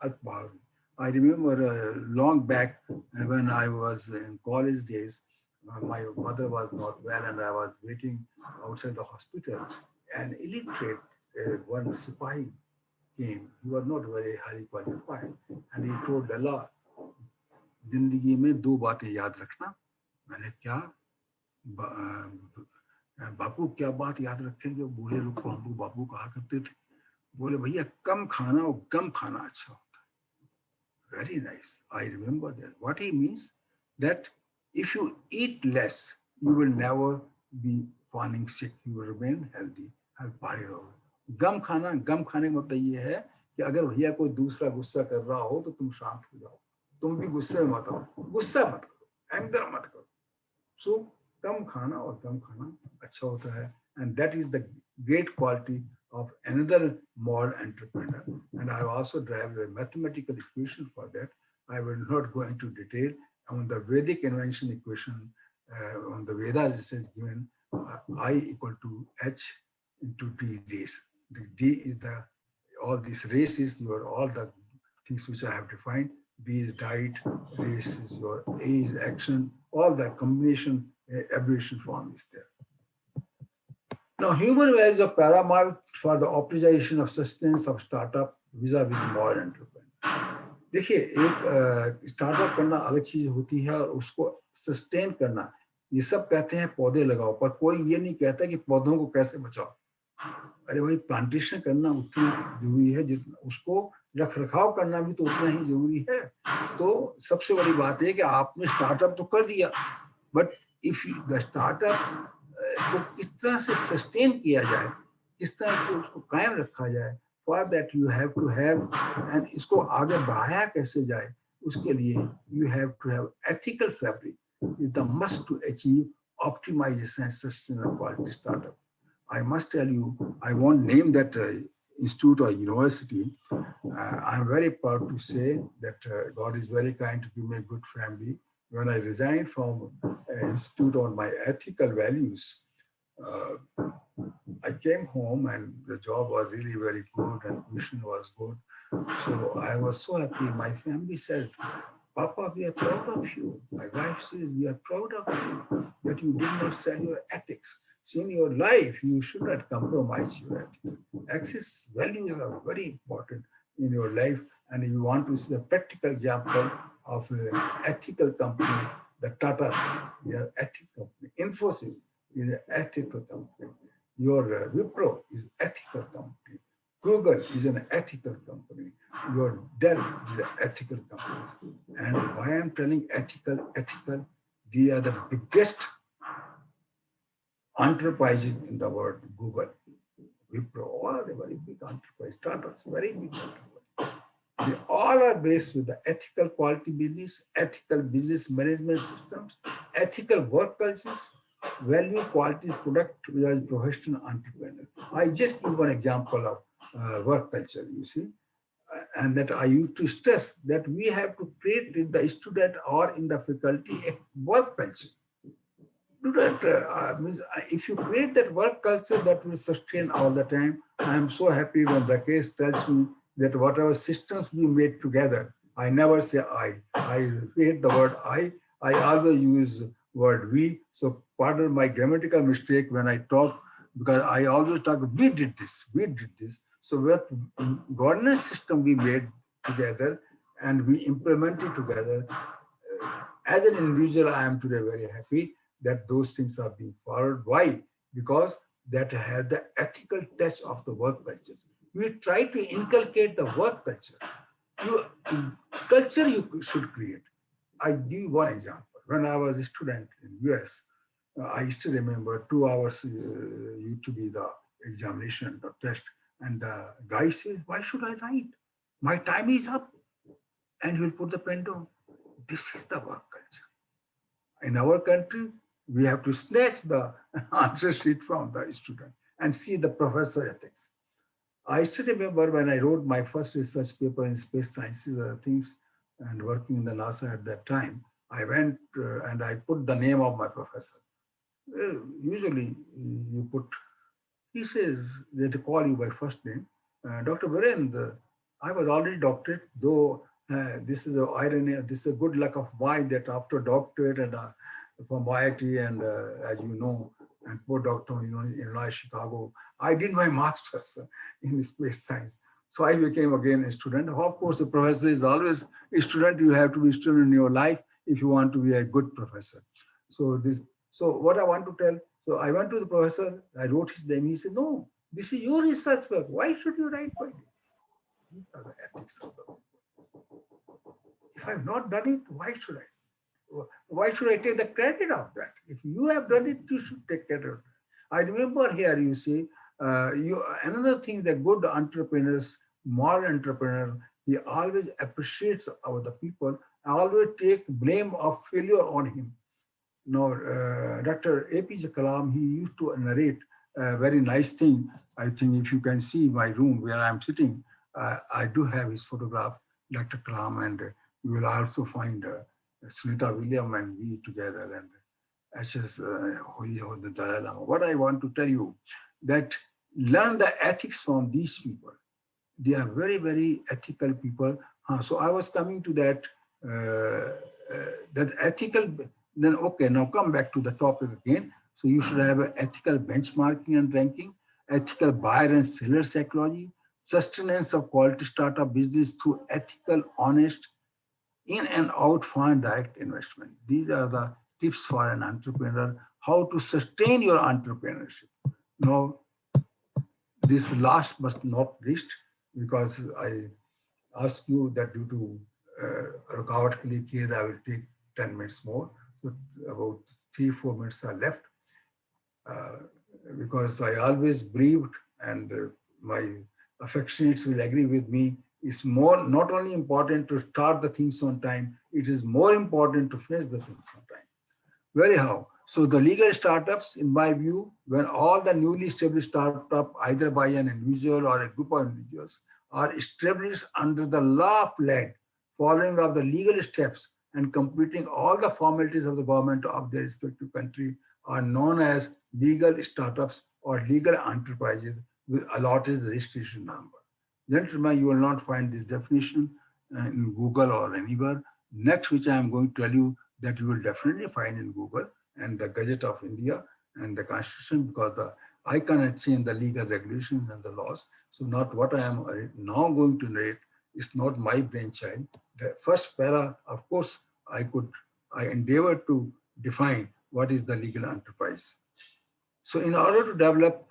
[SPEAKER 4] al-power. I remember long back when I was in college days, my mother was not well and I was waiting outside the hospital. An illiterate, one Sipahi came. He was not very highly qualified. And he told Allah, जिंदगी में 2 बातें याद रखना. मैंने क्या बापू क्या बात याद रखेंगे? बूढ़े लोग को हम बापू कहा करते थे. बोले भैया कम खाना और गम खाना अच्छा होता है. Very nice. I remember that. What he means that if you eat less, you will never be falling sick. You will remain healthy. गम खाने का मतलब ये है कि अगर भैया कोई दूसरा गुस्सा कर रहा हो तो तुम शांत हो जाओ. तुम भी गुस्से में मत आओ. गुस्सा मत करो, एंगर मत करो. So कम खाना और गम खाना अच्छा होता है. And that is the great quality of another moral entrepreneur. And I also drive a mathematical equation for that. I will not go into detail on the Vedic invention equation. On the Vedas it is given I equal to H into D race. The D is the all these races, all the things which I have defined. B is diet, race is your A is action. All the combination abbreviation form is there. Now, human values are paramount for the optimization of sustenance of startup vis-a-vis moral entrepreneur. देखिए, एक startup करना अलग चीज होती है और उसको sustain करना, ये सब कहते हैं पौधे लगाओ, पर कोई ये नहीं कहता कि पौधों को कैसे बचाओ। अरे भाई, प्लांटेशन करना उतना जरूरी है जितना उसको रख रखाव करना भी तो उतना ही जरूरी है। तो सबसे बड़ी बात है कि आपने स्टार्टअप तो कर दिया, बट इफ द स्टार्टअप को किस तरह से सस्टेन किया जाए, किस तरह से उसको कायम रखा जाए, for that you have to have, and इसको आगे बढ़ाया कैसे जाए, उसके लिए you have to have ethical fabric is the must to achieve optimization and sustainable quality startup. I must tell you, I won't name that institute or university. I'm very proud to say that God is very kind to give me a good family. When I resigned from institute on my ethical values, I came home and the job was really very good and tuition was good. So I was so happy. My family said, Papa, we are proud of you. My wife says, we are proud of you that you did not sell your ethics. So in your life, you should not compromise your ethics. Ethics values are very important in your life, and you want to see a practical example of an ethical company. The Tatas, they are ethical company. Infosys is an ethical company. Your Wipro is ethical company. Google is an ethical company. Your Dell is an ethical company. And why I'm telling ethical, they are the biggest enterprises in the world. Google, Wipro, all are very big enterprise, startups, very big enterprise. They all are based with the ethical quality business, ethical business management systems, ethical work cultures, value quality product with professional entrepreneur. I just give one example of work culture, you see, and that I used to stress that we have to create in the student or in the faculty a work culture. Do that, if you create that work culture, that will sustain all the time. I am so happy when the case tells me that whatever systems we made together, I never say I hate the word I always use word we. So pardon my grammatical mistake when I talk, because I always talk, we did this. So what governance system we made together and we implemented together. As an individual, I am today very happy that those things are being followed. Why? Because that has the ethical touch of the work culture. We try to inculcate the work culture. Culture you should create. I give you one example. When I was a student in US, I still remember 2 hours used to be the examination, the test. And the guy says, why should I write? My time is up. And he will put the pen down. This is the work culture. In our country, we have to snatch the answer sheet from the student and see the professor ethics. I still remember when I wrote my first research paper in space sciences things and working in the NASA at that time, I went and I put the name of my professor. Usually you put, he says, they call you by first name. Dr. Virendra, I was already doctorate, though this is an irony, this is a good luck of mine that after doctorate and from IIT and as you know, and postdoctoral in Illinois, Chicago, I did my master's in space science. So I became again a student. Of course, the professor is always a student. You have to be a student in your life if you want to be a good professor. So what I want to tell, so I went to the professor, I wrote his name, he said, no, this is your research work. Why should you write for it? These are the ethics of the people. If I've not done it, why should I? Why should I take the credit of that? If you have done it, you should take credit of that. I remember here, you see, another thing that good entrepreneurs, moral entrepreneur, he always appreciates the people, always take blame of failure on him. Now, Dr. APJ Kalam, he used to narrate a very nice thing. I think if you can see my room where I'm sitting, I do have his photograph, Dr. Kalam, and you will also find Sunita William and we together, and HS the Dalai Lama. What I want to tell you, that learn the ethics from these people. They are very, very ethical people. So I was coming to that, that ethical, then okay, now come back to the topic again. So you should have an ethical benchmarking and ranking, ethical buyer and seller psychology, sustenance of quality startup business through ethical, honest, in and out fund direct investment. These are the tips for an entrepreneur, how to sustain your entrepreneurship. Now, this last but not least, because I ask you that due to Rukawat ke liye kiye, I will take 10 minutes more. So about 3-4 minutes are left. Because I always believed, and my affectionates will agree with me, it's more not only important to start the things on time, it is more important to finish the things on time. Very how? So the legal startups, in my view, when all the newly established startup, either by an individual or a group of individuals, are established under the law of land, following up the legal steps and completing all the formalities of the government of their respective country, are known as legal startups or legal enterprises with allotted registration number. Gentlemen, you will not find this definition in Google or anywhere. Next, which I am going to tell you, that you will definitely find in Google and the Gazette of India and the Constitution, because I cannot change the legal regulations and the laws. So not what I am now going to narrate is not my brainchild. The first para, of course, I endeavored to define what is the legal enterprise. So in order to develop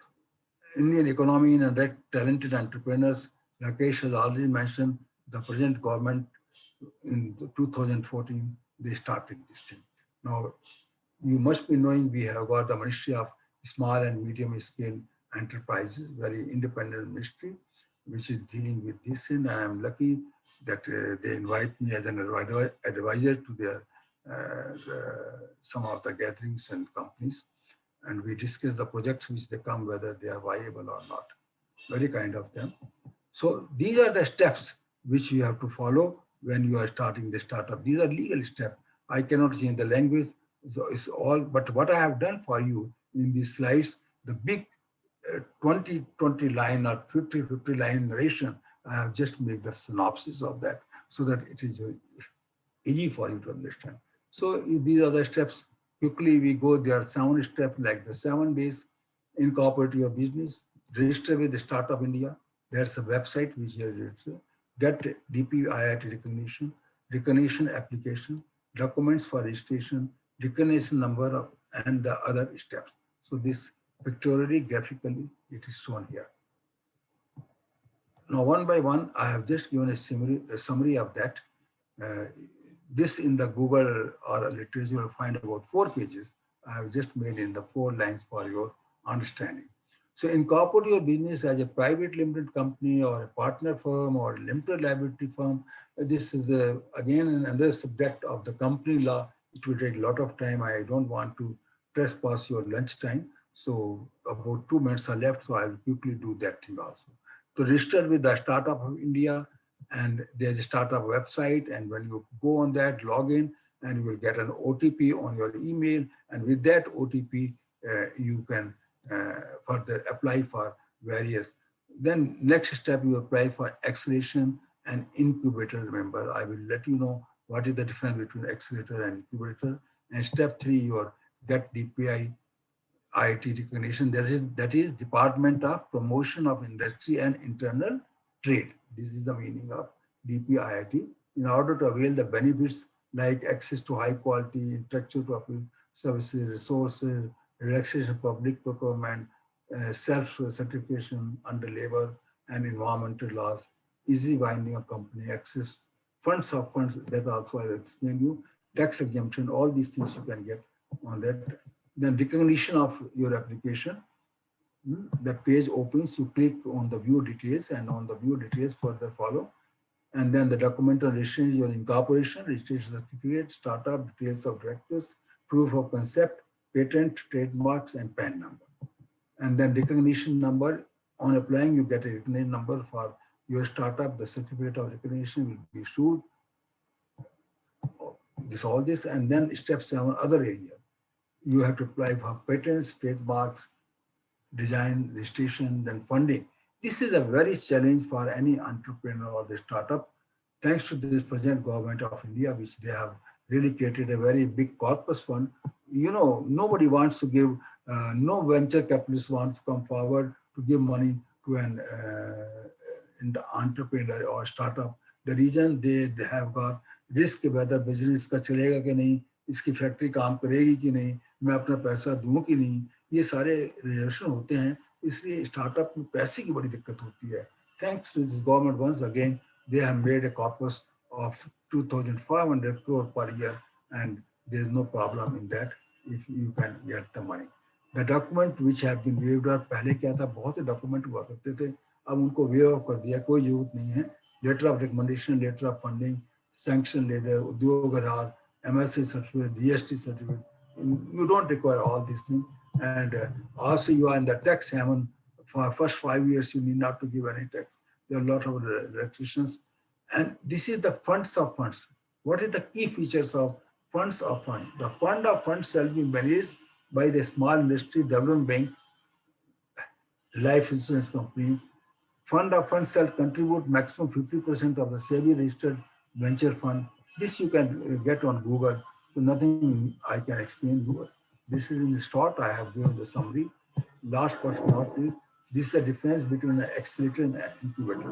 [SPEAKER 4] Indian economy and attract talented entrepreneurs, Rakesh has already mentioned the present government in 2014, they started this thing. Now, you must be knowing we have got the Ministry of Small and Medium Scale Enterprises, very independent ministry, which is dealing with this. And I am lucky that they invite me as an advisor to their some of the gatherings and companies. And we discuss the projects which they come, whether they are viable or not. Very kind of them. So these are the steps which you have to follow when you are starting the startup. These are legal steps. I cannot change the language. So it's all, but what I have done for you in these slides, the big 20 line or 50 line narration, I have just made the synopsis of that so that it is easy for you to understand. So these are the steps. Quickly we go, there are 7 steps like the 7 days, incorporate your business, register with the Startup India. There's a website which you register, get DP IIT recognition application, documents for registration, recognition number, and the other steps. So this pictorially, graphically, it is shown here. Now, one by one, I have just given a summary of that. This in the Google or literature, you will find about 4 pages. I have just made in the 4 lines for your understanding. So incorporate your business as a private limited company or a partner firm or limited liability firm. This is again another subject of the company law. It will take a lot of time. I don't want to trespass your lunch time. So about 2 minutes are left. So I will quickly do that thing also. To register with the Startup of India, and there's a startup website. And when you go on that, log in, and you will get an OTP on your email. And with that OTP, you can further apply for various. Then next step, you apply for acceleration and incubator. Remember, I will let you know what is the difference between accelerator and incubator. And step 3, you get DPI IIT recognition. That is Department of Promotion of Industry and Internal Trade. This is the meaning of DPIIT. In order to avail the benefits like access to high quality intellectual property services, resources, relaxation of public procurement, self-certification under labor and environmental laws, easy binding of company access, funds, that also I will explain you, tax exemption, all these things you can get on that. Then recognition of your application. The page opens, you click on the view details, and on the view details further follow. And then the document on registration, your incorporation, registration certificate, startup, details of directors, proof of concept, patent, trademarks, and PAN number. And then recognition number. On applying, you get a recognition number for your startup. The certificate of recognition will be issued. All this, and then step 7, other area. You have to apply for patents, trademarks, design, registration, then funding. This is a very challenge for any entrepreneur or the startup. Thanks to this present government of India, which they have really created a very big corpus fund. You know, nobody wants to give, no venture capitalists want to come forward to give money to an in the entrepreneur or startup, the reason they have got risk whether business का चलेगा कि नहीं, इसकी factory काम करेगी कि नहीं, मैं अपना पैसा दूं कि नहीं, ये सारे रिजर्वेशन होते हैं. इसलिए स्टार्टअप में पैसे की बड़ी दिक्कत होती है. Thanks to this government, once again they have made a corpus of 2,500 crore per year, and there is no problem in that if you can get the money. The document which have been waived off, पहले क्या था, बहुत से document हुआ करते थे, अब उनको वेव ऑफ कर दिया, कोई जरूरत नहीं है. Letter of recommendation, letter of funding, sanction letter, Udyog Aadhaar, MSc certificate, GST certificate, you don't require all these things. And also you are in the tax haven for first 5 years, you need not to give any tax. There are a lot of restrictions. And this is the funds of funds. What is the key features of funds of fund? The fund of funds shall be managed by the small industry development bank, life insurance company. Fund of funds shall contribute maximum 50% of the SEBI registered venture fund. This you can get on Google. So nothing I can explain Google. This is in the short, I have given the summary. Last but not least, this is the difference between an accelerator and an incubator.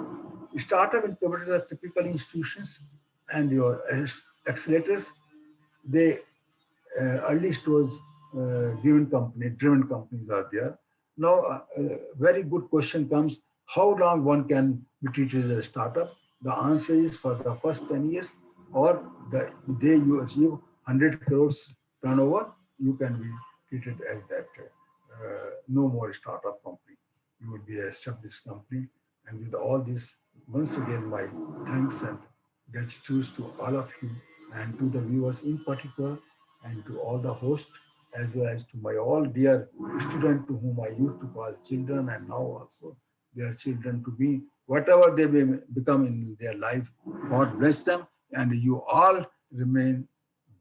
[SPEAKER 4] Startup incubators are typically institutions, and your accelerators, they early stage driven companies are there. Now, very good question comes, how long one can be treated as a startup? The answer is for the first 10 years or the day you achieve 100 crores turnover, you can be treated as that. No more startup company. You will be an established company. And with all this, once again, my thanks and gratitude to all of you and to the viewers in particular, and to all the hosts, as well as to my all dear students to whom I used to call children, and now also their children to be, whatever they may become in their life, God bless them, and you all remain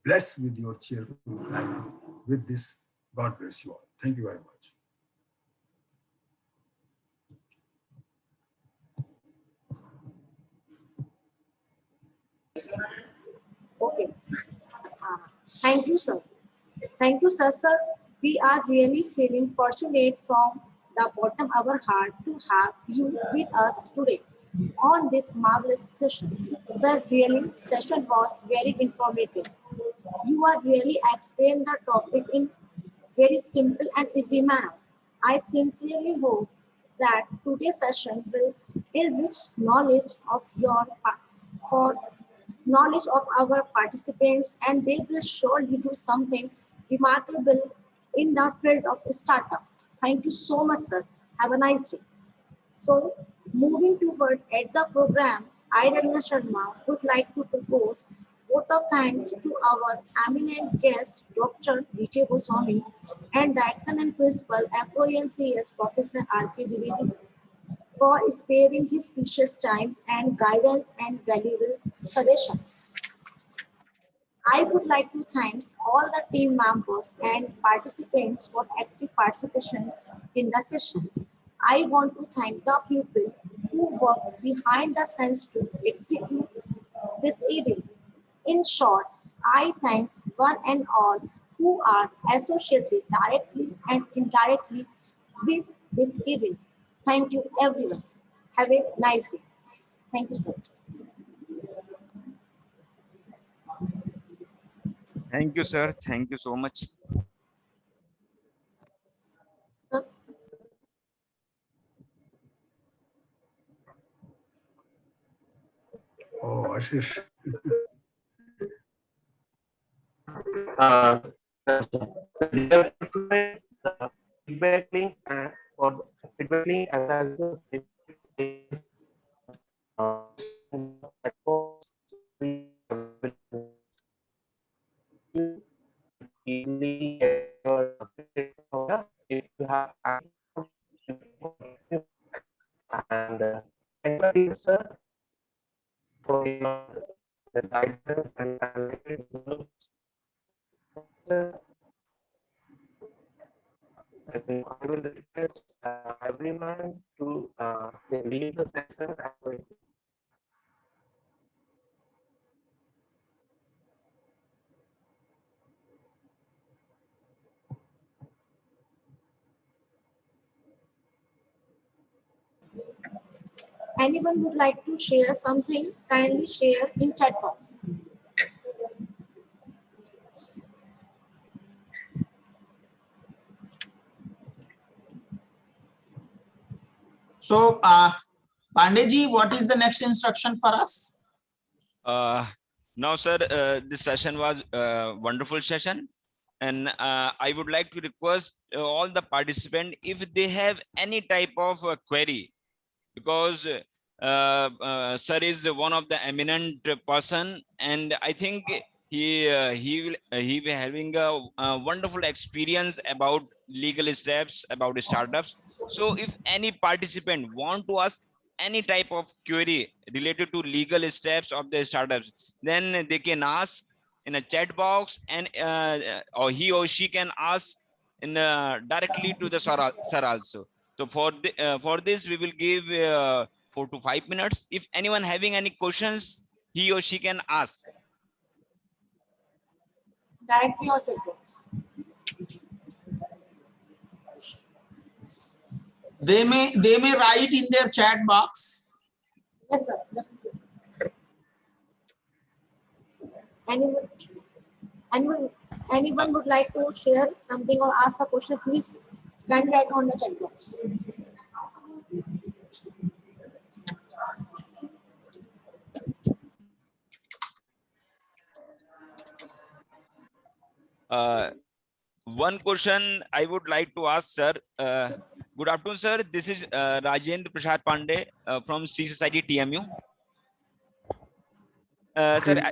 [SPEAKER 4] blessed with your cheerful family. With this, God bless you all. Thank you very much.
[SPEAKER 1] Okay. Thank you, sir. Thank you, sir. Sir, we are really feeling fortunate from the bottom of our heart to have you with us today on this marvelous session. Sir, really, session was very informative. You are really explained the topic in very simple and easy manner. I sincerely hope that today's session will enrich knowledge of your for knowledge of our participants, and they will surely do something remarkable in the field of startup. Thank you so much, sir. Have a nice day. So, moving toward at the program, I, Ragna Sharma, would like to propose vote of thanks to our eminent guest, Dr. V.K. Goswami, and Director and Principal, FONCS, Professor R.K. Dwivedi, for sparing his precious time and guidance and valuable suggestions. I would like to thank all the team members and participants for active participation in the session. I want to thank the people who worked behind the scenes to execute this event. In short, I thank one and all who are associated directly and indirectly with this event. Thank you, everyone. Have a nice day. Thank you, sir.
[SPEAKER 7] Thank you, sir. Thank you so much.
[SPEAKER 1] Sir.
[SPEAKER 4] Oh, Ashish.
[SPEAKER 3] Feedback link for feedback link as if you have and thank you, sir, for the guidance and I will request everyone to leave the session.
[SPEAKER 1] Anyone would like to share something, kindly share in chat box.
[SPEAKER 5] So, Pandeyji, what is the next instruction for us?
[SPEAKER 7] Now, sir, this session was a wonderful session. And I would like to request all the participants if they have any type of query, because sir is one of the eminent person, and I think he will be having a wonderful experience about legal steps about startups. So if any participant want to ask any type of query related to legal steps of the startups, then they can ask in a chat box, and or he or she can ask in directly to the sir also. So for this, we will give 4 to 5 minutes. If anyone having any questions, he or she can ask.
[SPEAKER 1] Directly or chat box.
[SPEAKER 5] They may write in their chat box.
[SPEAKER 1] Yes, sir. Definitely. Anyone would like to share something or ask a question, please kindly write on the chat box.
[SPEAKER 7] One question I would like to ask, sir. Good afternoon, sir. This is Rajendra Prasad Pandey from C Society TMU. Sir,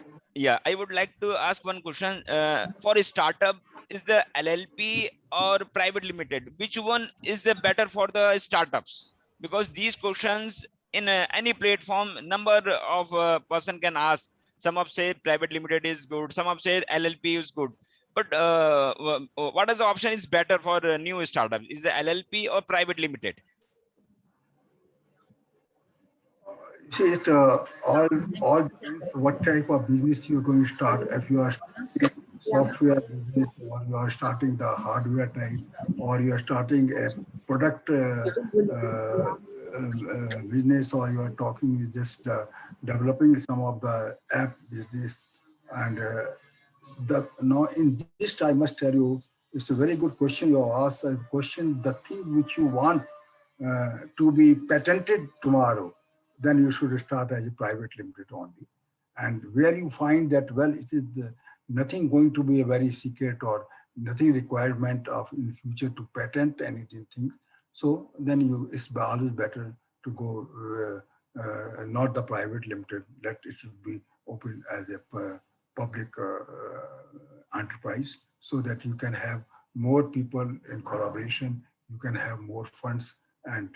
[SPEAKER 7] I would like to ask one question. For a startup, is the LLP or private limited? Which one is the better for the startups? Because these questions in any platform, number of person can ask. Some of say private limited is good. Some of say LLP is good. But what is the option is better for a new startup? Is the LLP or private limited?
[SPEAKER 4] See, it all depends what type of business you're going to start. If you are starting software business, or you are starting the hardware type, or you are starting a product business, or you are talking just developing some of the app business. And in this, I must tell you, it's a very good question you asked. A question, the thing which you want to be patented tomorrow, then you should start as a private limited only. And where you find that, well, it is nothing going to be a very secret or nothing requirement of in future to patent anything. So then it's always better to go not the private limited, that it should be open as a public enterprise, so that you can have more people in collaboration, you can have more funds, and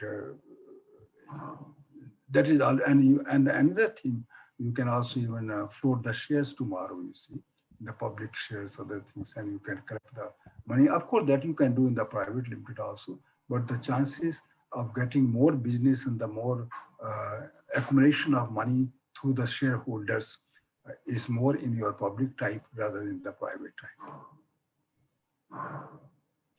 [SPEAKER 4] that is all. And another thing, you can also even float the shares tomorrow, you see, the public shares, other things, and you can collect the money. Of course, that you can do in the private limited also, but the chances of getting more business and the more accumulation of money through the shareholders is more in your public type rather than the private type.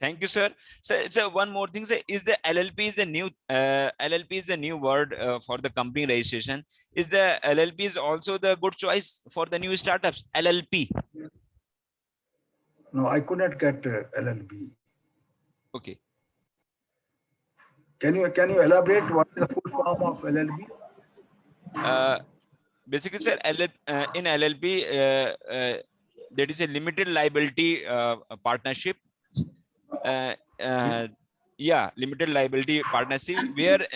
[SPEAKER 7] Thank you, sir. So one more thing, sir, is the LLP is the new LLP is the new word for the company registration. Is the LLP is also the good choice for the new startups? LLP.
[SPEAKER 4] No, I could not get LLB.
[SPEAKER 7] Okay.
[SPEAKER 4] Can you elaborate what is the full form of LLB?
[SPEAKER 7] Basically, sir, in LLP, there is a limited liability partnership. Limited liability partnership, where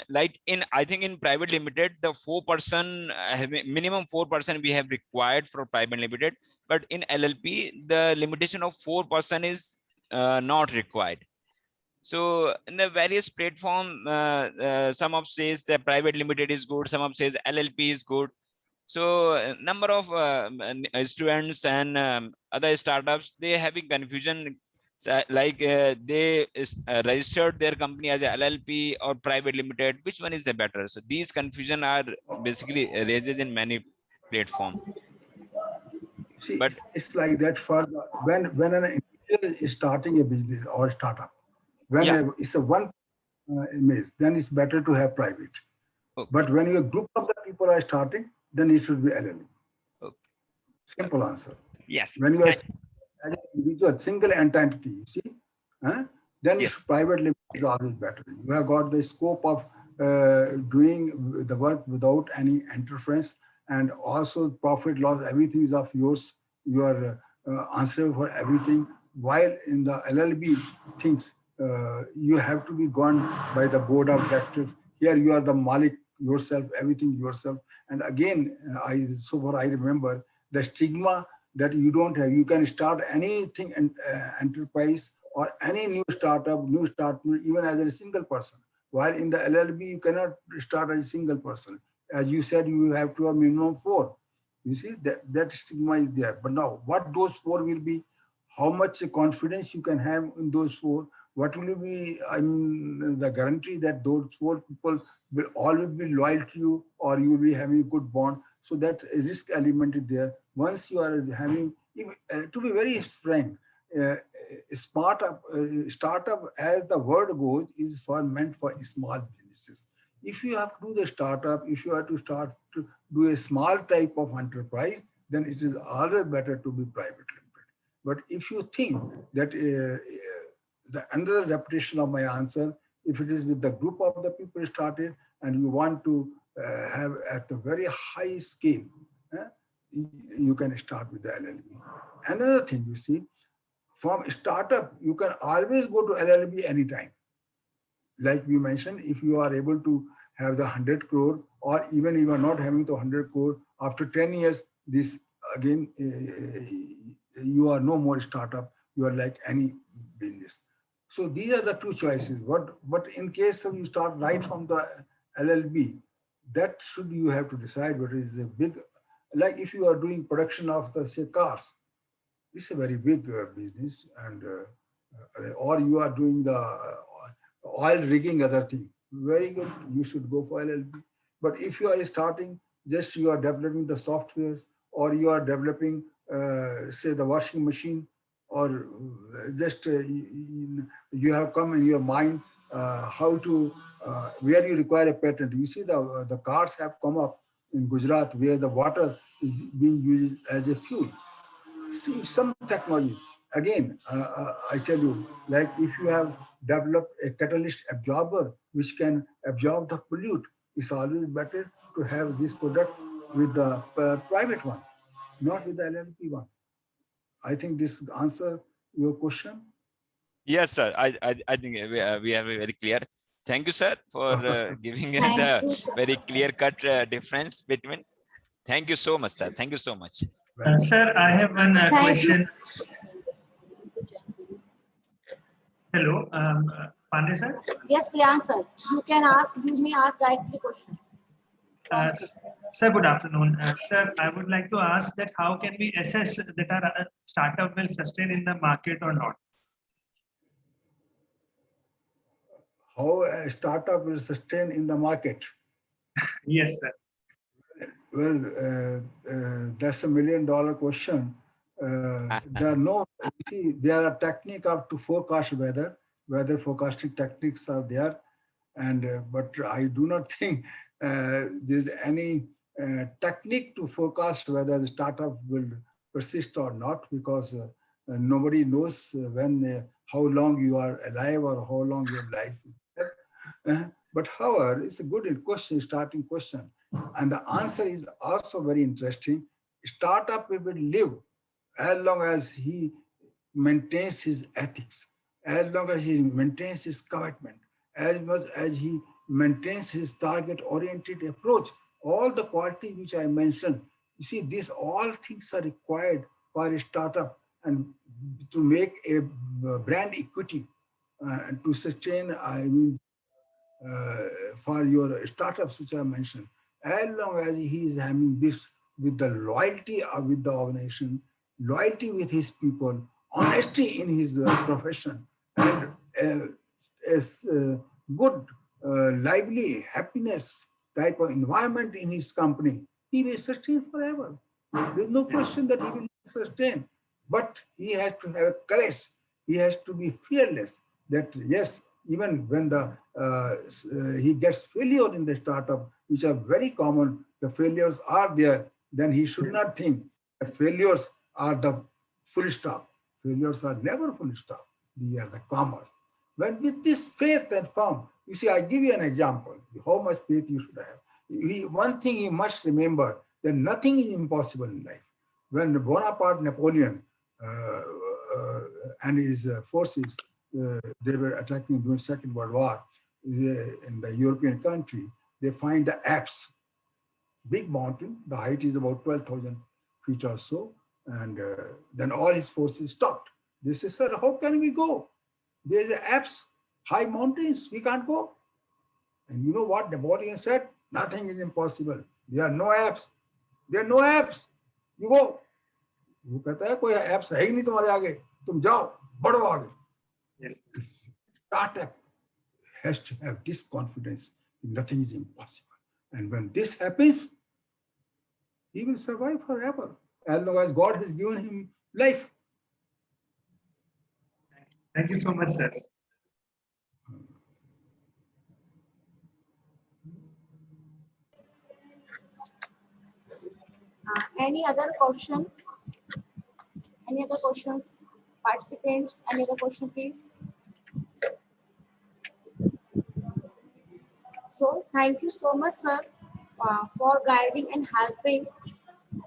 [SPEAKER 7] like I think in private limited, the 4% minimum 4% we have required for private limited, but in LLP the limitation of 4% is not required. So in the various platform, some of says the private limited is good, some of says LLP is good. So number of students and other startups, they having confusion. Like they registered their company as a LLP or private limited, which one is the better? So these confusion are basically raises in many platforms.
[SPEAKER 4] See,
[SPEAKER 7] But
[SPEAKER 4] it's like that for when an individual is starting a business or startup, when it's a one image, then it's better to have private. But when a group of the people are starting, then it should be LLB.
[SPEAKER 7] Okay.
[SPEAKER 4] Simple answer.
[SPEAKER 7] Yes.
[SPEAKER 4] When you are
[SPEAKER 7] Thank-
[SPEAKER 4] as an individual, single entity, you see, then
[SPEAKER 7] Yes.
[SPEAKER 4] private limited is always better. You have got the scope of doing the work without any interference, and also profit loss, everything is of yours. You are answerable for everything. While in the LLB things, you have to be gone by the board of directors. Here you are the Malik yourself, everything yourself. And again, so far I remember the stigma that you don't have. You can start anything enterprise or any new startup, even as a single person. While in the LLB, you cannot start as a single person. As you said, you have to have minimum 4. You see, that stigma is there. But now, what those 4 will be, how much confidence you can have in those 4, what will be the guarantee that those 4 people will always be loyal to you, or you will be having a good bond. So that risk element is there. Once you are having, to be very frank, startup, as the word goes, is meant for small businesses. If you have to do the startup, if you have to start to do a small type of enterprise, then it is always better to be private limited. But if you think that the another repetition of my answer, if it is with the group of the people started and you want to have at a very high scale, you can start with the LLB. Another thing you see, from startup, you can always go to LLB anytime. Like we mentioned, if you are able to have the 100 crore, or even you are not having the 100 crore, after 10 years, this again, you are no more startup, you are like any business. So these are the 2 choices. But in case of you start right from the LLB, that should you have to decide what is the big, like if you are doing production of the say cars, it's a very big business, and or you are doing the oil rigging, other thing, very good, you should go for LLB. But if you are starting, just you are developing the softwares, or you are developing say the washing machine, or just you have come in your mind how to where you require a patent. You see the cars have come up in Gujarat where the water is being used as a fuel. See some technologies. Again, I tell you, like if you have developed a catalyst absorber which can absorb the pollute, it's always better to have this product with the private one, not with the LLP one. I think this answer your question.
[SPEAKER 7] Yes, sir. I think we have a very clear. Thank you, sir, for giving
[SPEAKER 1] Thank
[SPEAKER 7] the
[SPEAKER 1] you, sir.
[SPEAKER 7] very clear-cut difference between. Thank you so much, sir. Thank you so much.
[SPEAKER 8] Sir, I have one
[SPEAKER 1] Thank you.
[SPEAKER 8] question. Hello, Pandey sir.
[SPEAKER 1] Yes, Priyank sir. You may ask directly question.
[SPEAKER 8] Sir, good afternoon. Sir, I would like to ask that how can we assess that our startup will sustain in the market or not?
[SPEAKER 4] How a startup will sustain in the market?
[SPEAKER 8] Yes, sir.
[SPEAKER 4] Well, that's $1 million question. There are no, see, there are techniques to forecast weather forecasting techniques are there, and but I do not think there's any technique to forecast whether the startup will persist or not, because nobody knows when how long you are alive or how long your life is. But however, it's a good question, starting question. And the answer is also very interesting. Startup will live as long as he maintains his ethics, as long as he maintains his commitment, as much as he maintains his target-oriented approach. All the qualities which I mentioned, you see, these all things are required for a startup and to make a brand equity and to sustain, I mean, for your startups which I mentioned, as long as he is having this with the loyalty with the organization, loyalty with his people, honesty in his profession, and good, lively, happiness type of environment in his company, he will sustain forever. There's no question that he will sustain, but he has to have courage. He has to be fearless that yes, even when the he gets failure in the startup, which are very common, the failures are there, then he should not think that failures are the full stop. Failures are never full stop. They are the commas. When with this faith and firm, you see, I give you an example, how much faith you should have. One thing you must remember, that nothing is impossible in life. When Bonaparte, Napoleon, and his forces, they were attacking during Second World War in the European country, they find the Alps, big mountain, the height is about 12,000 feet or so, and then all his forces stopped. They said, sir, how can we go? There's Alps, high mountains, we can't go. And you know what Napoleon said? Nothing is impossible. There are no Alps. There are no Alps. You go. वो कहता है कोई apps है ही नहीं तुम्हारे आगे, तुम जाओ, बढ़ो आगे.
[SPEAKER 8] Yes.
[SPEAKER 4] Startup has to have this confidence. Nothing is impossible. And when this happens, he will survive forever, as long as God has given him life.
[SPEAKER 8] Thank you so much, sir.
[SPEAKER 1] Any other question? Any other questions? Participants, any other question, please? So, thank you so much, sir, for guiding and helping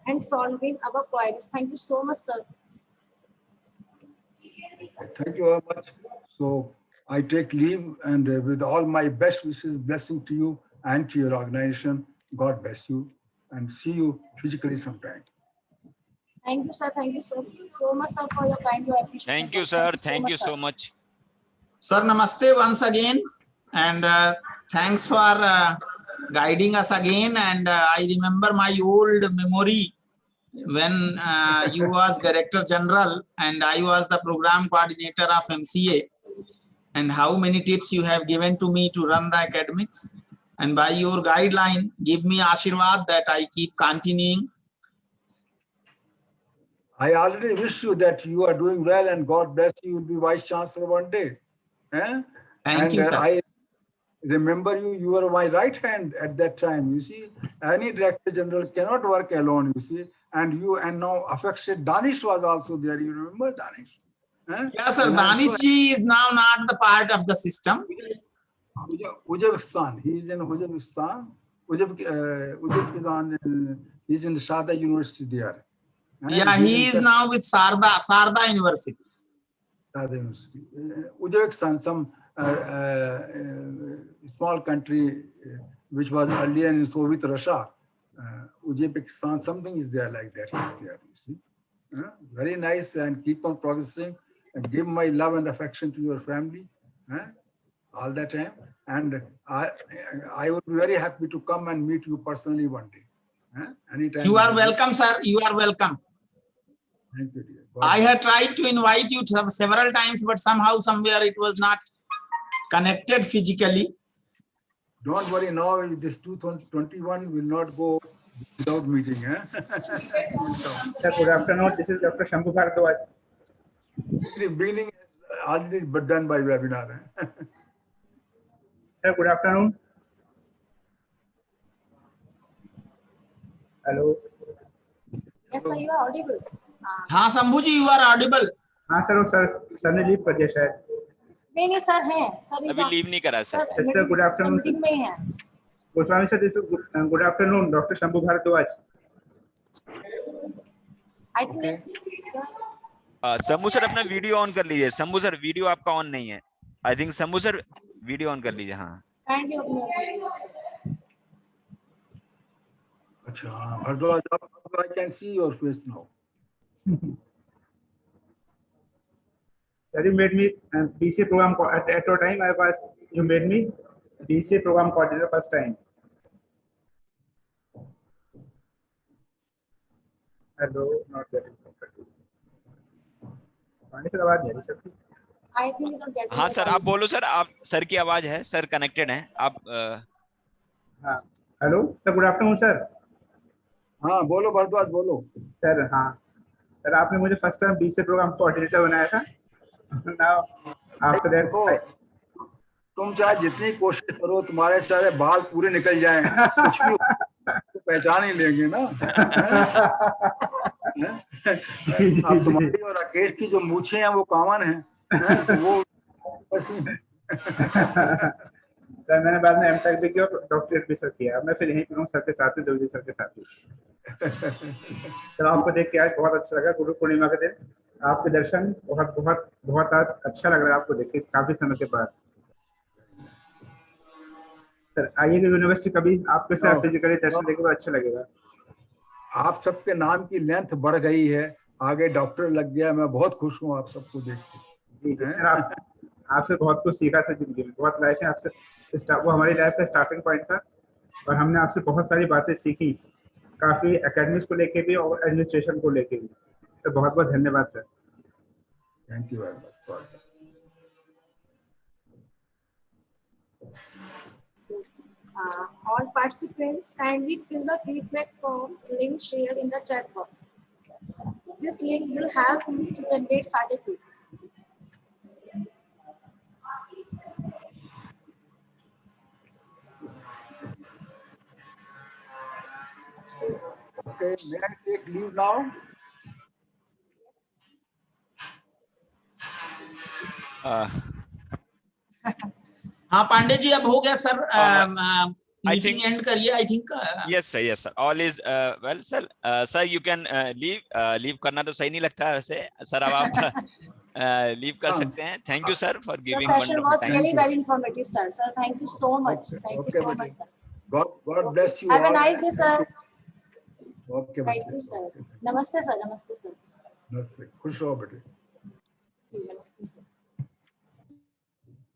[SPEAKER 1] and solving our queries. Thank you so much, sir.
[SPEAKER 4] Thank you very much. So I take leave, and with all my best wishes, blessing to you and to your organization. God bless you, and see you physically sometime.
[SPEAKER 1] Thank you, sir. Thank you so much, sir, for your kind appreciation.
[SPEAKER 7] Thank you, sir. Thank you so much.
[SPEAKER 5] Sir, namaste once again, and thanks for guiding us again. And I remember my old memory when you was Director General and I was the program coordinator of MCA, and how many tips you have given to me to run the academics. And by your guideline, give me Ashirwad that I keep continuing.
[SPEAKER 4] I already wish you that you are doing well, and God bless you. You will be Vice Chancellor one day.
[SPEAKER 5] Thank you, sir.
[SPEAKER 4] I remember you. You were my right hand at that time. You see, any Director General cannot work alone. You see, and you, and now affectionate Danish was also there. You remember Danish?
[SPEAKER 5] Yes, sir. Danish ji is now not the part of the system.
[SPEAKER 4] Uzbekistan. He is in Uzbekistan. Uzbekistan. He's in the Sharda University there.
[SPEAKER 5] Yeah, he is now with Sharda University.
[SPEAKER 4] Sharda University. Uzbekistan, some small country which was earlier in Soviet Russia. Uzbekistan, something is there like that. Is there, you see. Very nice, and keep on progressing, and give my love and affection to your family all the time. And I would be very happy to come and meet you personally one day. Anytime.
[SPEAKER 5] You are welcome, sir. You are welcome.
[SPEAKER 4] Thank you, dear.
[SPEAKER 5] I had tried to invite you several times, but somehow, somewhere it was not connected physically.
[SPEAKER 4] Don't worry, now this 2021 will not go without meeting.
[SPEAKER 9] Sir, good afternoon. This is Dr. Shambhu Bharadwaj.
[SPEAKER 4] The beginning is already done by webinar.
[SPEAKER 9] Sir, good afternoon. Hello.
[SPEAKER 1] Yes, sir, you are audible.
[SPEAKER 5] हाँ शंभू जी, you are audible.
[SPEAKER 9] हाँ sir ने leave कर दिया शायद.
[SPEAKER 1] नहीं sir हैं. Sir
[SPEAKER 7] अभी leave नहीं करा sir.
[SPEAKER 9] Sir, good afternoon.
[SPEAKER 1] Meeting में हैं.
[SPEAKER 9] Goswami sir, this is good afternoon, Dr. Shambhu Bharadwaj.
[SPEAKER 1] I think sir.
[SPEAKER 7] Shambhu sir अपना वीडियो ऑन कर लीजिए. शंभू सर वीडियो आपका ऑन नहीं है. I think Shambhu sir video on कर लीजिए. हाँ.
[SPEAKER 4] अच्छा, Bharadwaj, I can see your face now.
[SPEAKER 9] Sir, you made me DCA program at a time. You made me DCA program coordinator first time. Hello, not getting properly. Sir आवाज नहीं आ रही.
[SPEAKER 1] I think it's not getting.
[SPEAKER 7] हाँ sir, आप बोलो sir. आप sir की आवाज है. सर कनेक्टेड हैं. आप
[SPEAKER 9] हाँ. Hello sir, good afternoon sir.
[SPEAKER 4] हाँ बोलो भारद्वाज, बोलो
[SPEAKER 9] सर. हाँ सर, आपने मुझे first time BCA program coordinator बनाया था. Now after that
[SPEAKER 4] तुम चाहे जितनी कोशिश करो, तुम्हारे सारे बाल पूरे निकल जाएं, कुछ भी तो पहचान ही लेंगे ना। अब तुम्हारी और राकेश की जो मूछें हैं वो कॉमन है, तो वो बस
[SPEAKER 9] सर मैंने बाद में एमटेक भी किया और डॉक्टरेट भी सर किया। मैं फिर यहीं पर सर के साथ ही, जल्दी सर के साथ ही। सर आपको देख के आज बहुत अच्छा लगा। गुरु पूर्णिमा के दिन आपके दर्शन बहुत बहुत बहुत आज अच्छा लग रहा है आपको देख के काफी समय के बाद। सर आइएगा यूनिवर्सिटी कभी, आपके साथ फिजिकली दर्शन देखे अच्छा लगेगा।
[SPEAKER 4] आप सबके नाम की लेंथ बढ़ गई है, आगे डॉक्टर लग गया। मैं बहुत खुश हूँ आप सबको देख के।
[SPEAKER 9] जी सर, आपसे बहुत कुछ सीखा सर जिंदगी में, बहुत लाइफ है आपसे। वो हमारी लाइफ का स्टार्टिंग पॉइंट था और हमने आपसे बहुत सारी बातें सीखी, काफी एकेडमिक्स को लेके भी और एडमिनिस्ट्रेशन को लेके भी। तो बहुत बहुत धन्यवाद sir.
[SPEAKER 4] Thank you very much.
[SPEAKER 1] All participants kindly fill the feedback form link shared in the chat box. This link will help you to generate certificate.
[SPEAKER 4] Okay, may I take leave now?
[SPEAKER 5] हाँ पांडे जी, अब हो गया sir,
[SPEAKER 7] I
[SPEAKER 5] meeting
[SPEAKER 7] think-
[SPEAKER 5] end करिए। I think
[SPEAKER 7] Yes sir, yes sir, all is well sir. Sir you can leave. Leave करना तो सही नहीं लगता है वैसे सर, अब आप leave कर सकते हैं। Thank you sir for
[SPEAKER 1] The
[SPEAKER 7] giving
[SPEAKER 1] session
[SPEAKER 7] wonderful
[SPEAKER 1] was
[SPEAKER 7] time.
[SPEAKER 1] really very informative, sir. Sir, thank you so much. Thank you so much, sir.
[SPEAKER 4] God bless you.
[SPEAKER 1] Have a
[SPEAKER 4] all.
[SPEAKER 1] nice day, sir.
[SPEAKER 4] Okay,
[SPEAKER 1] Thank you, sir. Namaste, sir. Namaste, sir.
[SPEAKER 4] नमस्ते, खुश रहो बेटे।
[SPEAKER 1] जी, नमस्ते, sir.